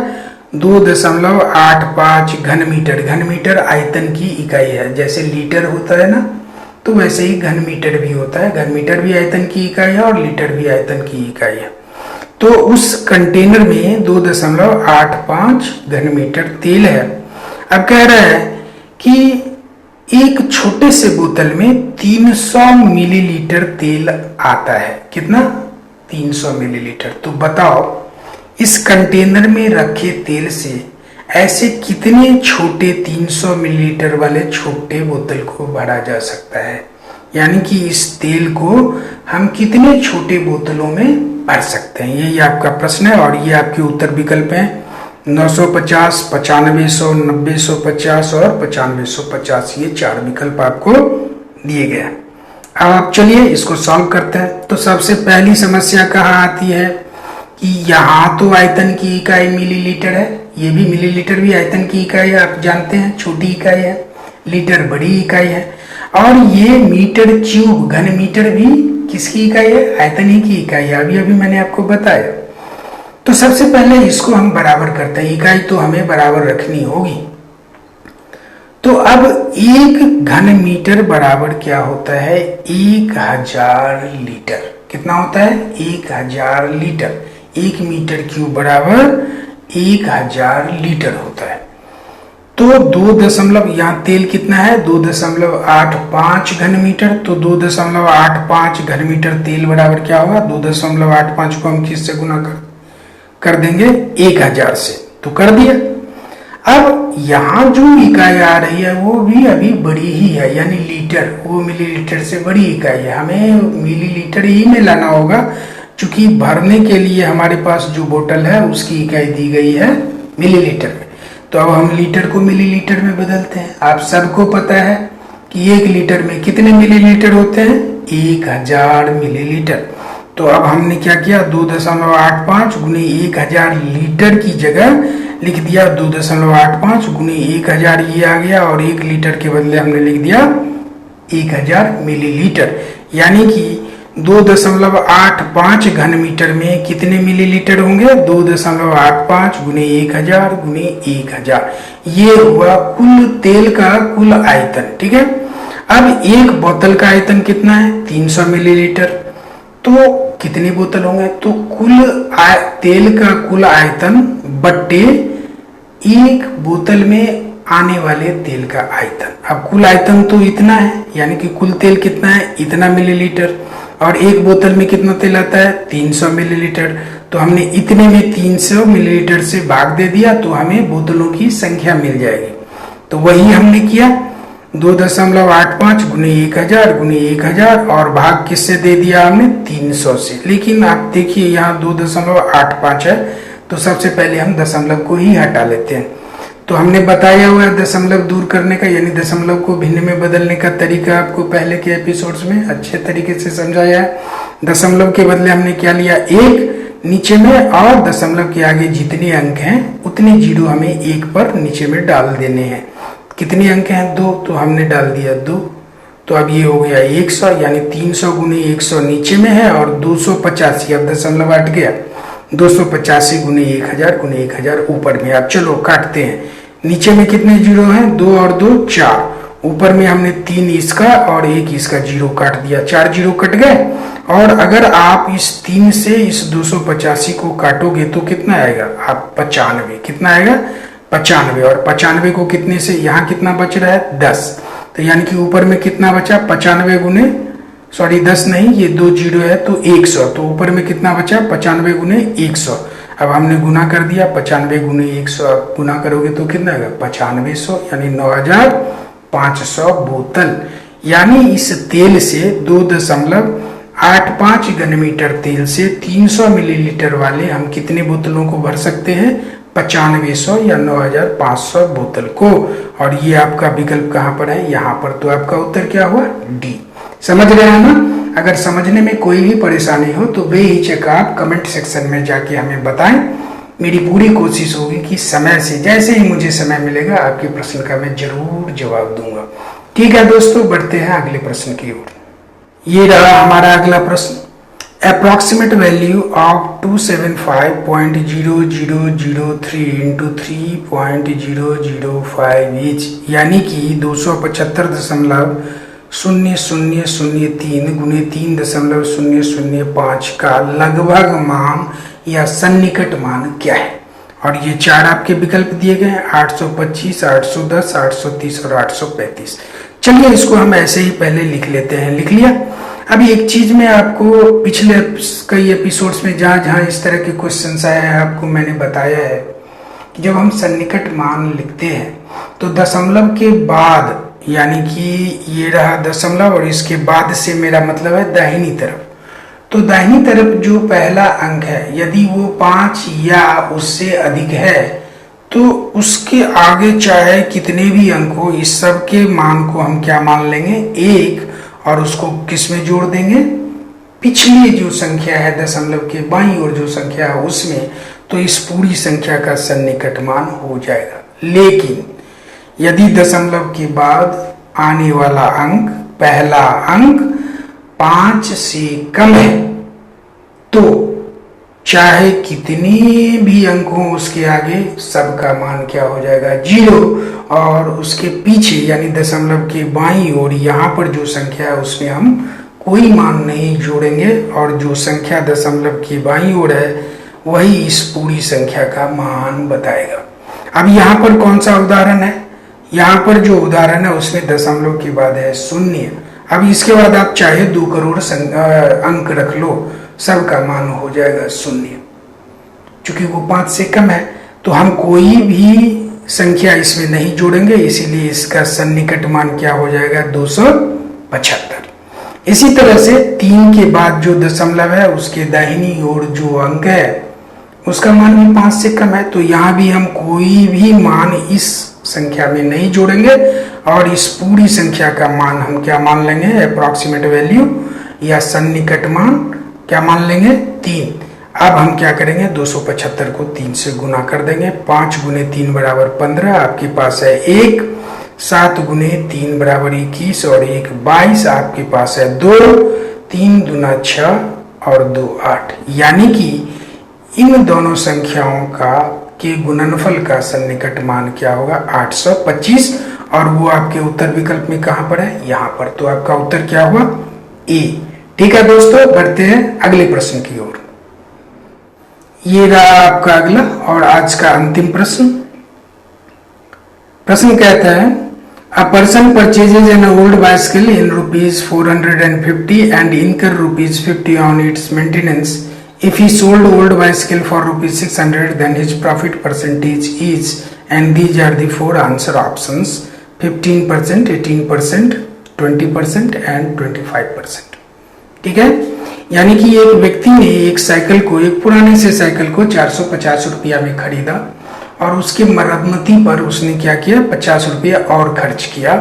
2.85 घन मीटर। घन मीटर आयतन की इकाई है, जैसे लीटर होता है ना, तो वैसे ही घन मीटर भी होता है। घन मीटर भी आयतन की इकाई है और लीटर भी आयतन की इकाई है। तो उस कंटेनर में 2.85 घन मीटर तेल है। अब कह रहा है कि एक छोटे से बोतल में 300 मिलीलीटर तेल आता है। कितना, 300 मिलीलीटर। तो बताओ इस कंटेनर में रखे तेल से ऐसे कितने छोटे 300 मिलीलीटर वाले छोटे बोतल को भरा जा सकता है, यानी कि इस तेल को हम कितने छोटे बोतलों में भर सकते हैं, यही आपका प्रश्न है। और ये आपके उत्तर विकल्प हैं 950, 9500, 9050 और 9550। ये 4 विकल्प आपको दिए गए। अब आप चलिए इसको सॉल्व करते हैं। तो सबसे पहली समस्या कहाँ आती है कि यहाँ तो आयतन की इकाई मिलीलीटर है, ये भी मिलीलीटर भी आयतन की इकाई है, आप जानते हैं, छोटी इकाई है। लीटर बड़ी इकाई है। और ये मीटर क्यूब घन मीटर भी किसकी इकाई है? आयतन ही की इकाई है। अभी अभी मैंने आपको बताया। तो सबसे पहले इसको हम बराबर करते हैं, इकाई तो हमें बराबर रखनी होगी। तो अब 1 घन मीटर बराबर क्या होता है? 1000 लीटर। कितना होता है? 1000 लीटर। 1 मीटर क्यूब बराबर 1000 लीटर होता है। तो 2 यहाँ तेल कितना है? 2.85 घन मीटर। तो 2.85 घन मीटर तेल बराबर क्या होगा? 2.85 को हम किससे गुना कर देंगे? 1000 से। तो कर दिया। अब यहाँ जो इकाई आ रही है वो भी अभी बड़ी ही है, यानी लीटर, वो मिलीलीटर से बड़ी इकाई है। हमें मिलीलीटर ही में लाना होगा, क्योंकि भरने के लिए हमारे पास जो बोतल है उसकी इकाई दी गई है मिलीलीटर में। तो अब हम लीटर को मिलीलीटर में बदलते हैं। आप सबको पता है कि 1 लीटर में कितने मिलीलीटर होते हैं? 1000 मिलीलीटर। तो अब हमने क्या किया? 2.85 गुने 1000 लीटर की जगह लिख दिया 2.85 गुने 1000, ये आ गया। और 1 लीटर के बदले हमने लिख दिया 1000 मिलीलीटर। यानी कि 2.85 घन मीटर में कितने मिलीलीटर होंगे? 2.85 गुने 1000 गुने 1000। ये हुआ कुल तेल का कुल आयतन। ठीक है। अब एक बोतल का आयतन कितना है? 300 मिलीलीटर। तो कितनी बोतल होंगे? तो कुल तेल का कुल आयतन बट्टे 1 बोतल में आने वाले तेल का आयतन। अब कुल आयतन तो इतना है, यानी कि कुल तेल कितना है? इतना मिलीलीटर। और 1 बोतल में कितना तेल आता है? 300 मिलीलीटर। तो हमने इतने में 300 मिलीलीटर से भाग दे दिया, तो हमें बोतलों की संख्या मिल जाएगी। तो वही हमने किया, 2.85 गुने 1000 गुने 1000, और भाग किससे दे दिया हमने? 300 से। लेकिन आप देखिए यहाँ 2.85 है, तो सबसे पहले हम दशमलव को ही हटा लेते हैं। तो हमने बताया हुआ है दशमलव दूर करने का, यानी दशमलव को भिन्न में बदलने का तरीका आपको पहले के एपिसोड्स में अच्छे तरीके से समझाया है। दशमलव के बदले हमने क्या लिया? 1 नीचे में, और दशमलव के आगे जितने अंक हैं उतने जीरो हमें 1 पर नीचे में डाल देने हैं। कितने अंक हैं? 2। तो हमने डाल दिया 2। तो अब ये हो गया 100, यानी 300 गुने 100 नीचे में है, और 285, अब दशमलव हट गया, 285 गुने 1000 गुने 1000 ऊपर में। अब चलो काटते हैं। नीचे में कितने जीरो हैं? 2 और 2 4। ऊपर में हमने 3 इसका और 1 इसका जीरो काट दिया, 4 जीरो कट गए। और अगर आप इस 3 से इस 285 को काटोगे तो कितना आएगा? आप 95। कितना आएगा? 95। और 95 को कितने से, यहाँ कितना बच रहा है? 10। तो यानी कि ऊपर में कितना बचा? 95 गुने, सॉरी 10 नहीं, ये 2 जीरो है, तो 100। तो ऊपर में कितना बचा? 95 गुने 100। अब हमने गुना कर दिया, 95 गुने 100 अब गुना करोगे तो कितना आएगा? 9500, यानी 9500 बोतल। यानी इस तेल से 2.85 घन मीटर तेल से 300 मिलीलीटर वाले हम कितने बोतलों को भर सकते हैं? 9500 या 9500 बोतल को। और ये आपका विकल्प कहाँ पर है? यहाँ पर। तो आपका उत्तर क्या हुआ? डी। समझ रहे हैं ना? अगर समझने में कोई भी परेशानी हो तो बेहिचक आप कमेंट सेक्शन में जाके हमें बताएं। मेरी पूरी कोशिश होगी कि समय से, जैसे ही मुझे समय मिलेगा, आपके प्रश्न का मैं जरूर जवाब दूंगा। ठीक है दोस्तों, बढ़ते हैं अगले प्रश्न की ओर। ये रहा हमारा अगला प्रश्न। Approximate value of 275.0003 into 3.005 is, यानी कि 275.0003 गुने 3.005 का लगभग मान या सन्निकट मान क्या है? और ये 4 आपके विकल्प दिए गए हैं, 825, 810, 830 और 835। चलिए इसको हम ऐसे ही पहले लिख लेते हैं। लिख लिया? अभी एक चीज में आपको पिछले कई एपिसोड्स में जहां इस तरह के क्वेश्चंस आए हैं, आपको मैंने बताया है कि जब हम सन्निकट मान लिखते हैं तो दशमलव के बाद, यानी कि ये रहा दशमलव और इसके बाद से मेरा मतलब है दाहिनी तरफ। तो दाहिनी तरफ जो पहला अंक है, यदि वो 5 या उससे अधिक है तो उसके आगे चाहे कितने भी अंक हो, इस सब के मान को हम क्या मान लेंगे? 1, और उसको किस में जोड़ देंगे? पिछली जो संख्या है दशमलव के बाईं ओर जो संख्या है उसमें। तो इस पूरी संख्या का सन्निकट मान हो जाएगा। लेकिन यदि दशमलव के बाद आने वाला अंक, पहला अंक 5 से कम है तो चाहे कितने भी अंक हो उसके आगे सबका मान क्या हो जाएगा, 0। और उसके पीछे यानी दशमलव के बाईं ओर यहाँ पर जो संख्या है उसमें हम कोई मान नहीं जोड़ेंगे और जो संख्या दशमलव के बाईं ओर है वही इस पूरी संख्या का मान बताएगा। अब यहाँ पर कौन सा उदाहरण है, यहाँ पर जो उदाहरण है उसमें दशमलव के बाद है 0। अब इसके बाद आप चाहे 2 करोड़ अंक रख लो, सबका मान हो जाएगा 0। चूंकि वो 5 से कम है तो हम कोई भी संख्या इसमें नहीं जोड़ेंगे, इसीलिए इसका सन्निकट मान क्या हो जाएगा, 275। इसी तरह से 3 के बाद जो दशमलव है उसके दाहिनी ओर जो अंक है उसका मान भी 5 से कम है, तो यहाँ भी हम कोई भी मान इस संख्या में नहीं जोड़ेंगे और इस पूरी संख्या का मान हम क्या मान लेंगे, अप्रॉक्सीमेट वैल्यू या सन्निकट मान क्या मान लेंगे, 3। अब हम क्या करेंगे, 275 को 3 से गुना कर देंगे। 5 गुने 3 बराबर 15, आपके पास है 1। 7 गुने 3 बराबर 21 और 1 22, आपके पास है 2। 3 दूना 6 और 2 8, यानी कि इन दोनों संख्याओं का के गुणनफल का सन्निकट मान क्या होगा, 825। और वो आपके उत्तर विकल्प में कहां पर है, यहाँ पर। तो आपका उत्तर क्या हुआ, ए। ठीक है दोस्तों, बढ़ते हैं अगले प्रश्न की ओर। ये रहा आपका अगला और आज का अंतिम प्रश्न। प्रश्न कहता है, a person purchases an old bicycle in ₹450 and incur ₹50 on its maintenance. If he sold old bicycle for ₹600, then his profit percentage is, and these are the 4 answer options: 15%, 18%, 20% and 25%। ठीक है, यानी कि एक व्यक्ति ने एक साइकिल को, एक पुराने से साइकिल को 450 रुपया में खरीदा और उसके मरम्मती पर उसने क्या किया, 50 रुपया और खर्च किया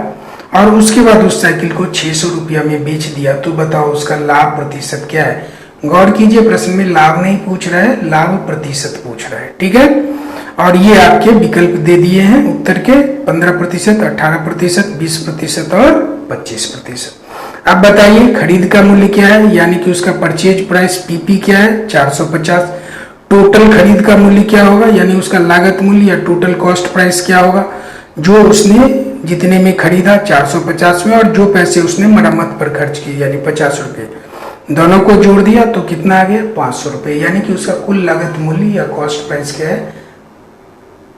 और उसके बाद उस साइकिल को 600 रुपया में बेच दिया। तो बताओ उसका लाभ प्रतिशत क्या है। गौर कीजिए, प्रश्न में लाभ नहीं पूछ रहा है, लाभ प्रतिशत पूछ रहा है। ठीक है, और ये आपके विकल्प दे दिए हैं उत्तर के, 15%, 18%, 20% और 25%। अब बताइए खरीद का मूल्य क्या है, यानी कि उसका परचेज प्राइस पीपी क्या है, 450। टोटल खरीद का मूल्य क्या होगा, यानी उसका लागत मूल्य या टोटल कॉस्ट प्राइस क्या होगा, जो उसने जितने में खरीदा 450 में और जो पैसे उसने मरम्मत पर खर्च किए यानी 50 रुपये, दोनों को जोड़ दिया तो कितना आ गया, 500 रुपये। यानी कि उसका कुल लागत मूल्य या कॉस्ट प्राइस क्या है,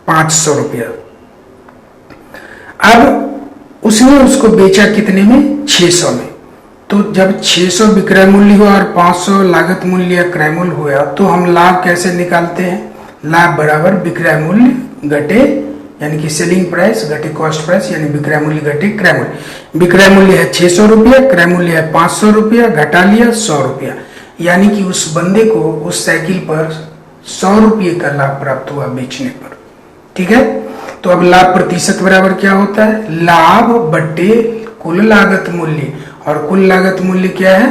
500 रुपया। अब उसने उसको बेचा कितने में, 600 में। तो जब 600 विक्रय मूल्य हुआ और 500 लागत मूल्य या क्रय मूल्य हुआ तो हम लाभ कैसे निकालते हैं, लाभ बराबर विक्रय मूल्य घटे यानी कि सेलिंग प्राइस घटे कॉस्ट प्राइस, यानी विक्रय मूल्य घटे क्रय मूल्य। विक्रय मूल्य है 600 रुपया, क्रय मूल्य है 500 रुपया, घटा लिया 100 रुपया, यानी कि उस बंदे को उस साइकिल पर 100 रुपये का लाभ प्राप्त हुआ बेचने पर। ठीक है, तो अब लाभ प्रतिशत बराबर क्या होता है, लाभ बटे कुल लागत मूल्य, और कुल लागत मूल्य क्या है,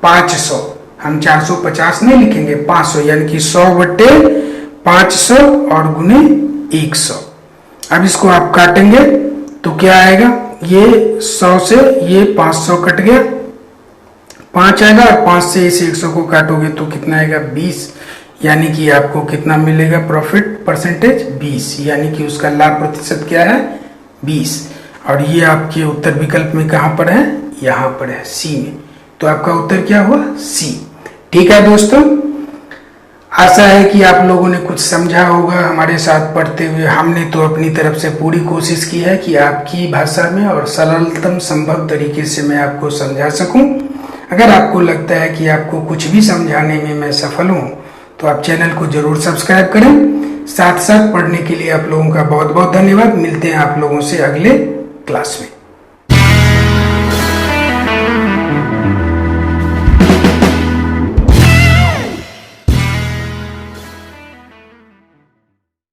500। हम 450 नहीं लिखेंगे, 500, यानी कि 100 बटे 500 और गुने 100। अब इसको आप काटेंगे तो क्या आएगा, ये 100 से ये 500 कट गया, 5 आएगा और 5 से इस 100 को काटोगे तो कितना आएगा, 20। यानी कि आपको कितना मिलेगा, प्रॉफिट परसेंटेज 20, यानी कि उसका लाभ प्रतिशत क्या है, 20। और ये आपके उत्तर विकल्प में कहां पर है, यहां पर है, सी में। तो आपका उत्तर क्या हुआ, सी। ठीक है दोस्तों, आशा है कि आप लोगों ने कुछ समझा होगा हमारे साथ पढ़ते हुए। हमने तो अपनी तरफ से पूरी कोशिश की है कि आपकी भाषा में और सरलतम संभव तरीके से मैं आपको समझा सकूं। अगर आपको लगता है कि आपको कुछ भी समझाने में मैं सफल हूं तो आप चैनल को जरूर सब्सक्राइब करें। साथ साथ पढ़ने के लिए आप लोगों का बहुत बहुत धन्यवाद। मिलते हैं आप लोगों से अगले क्लास में।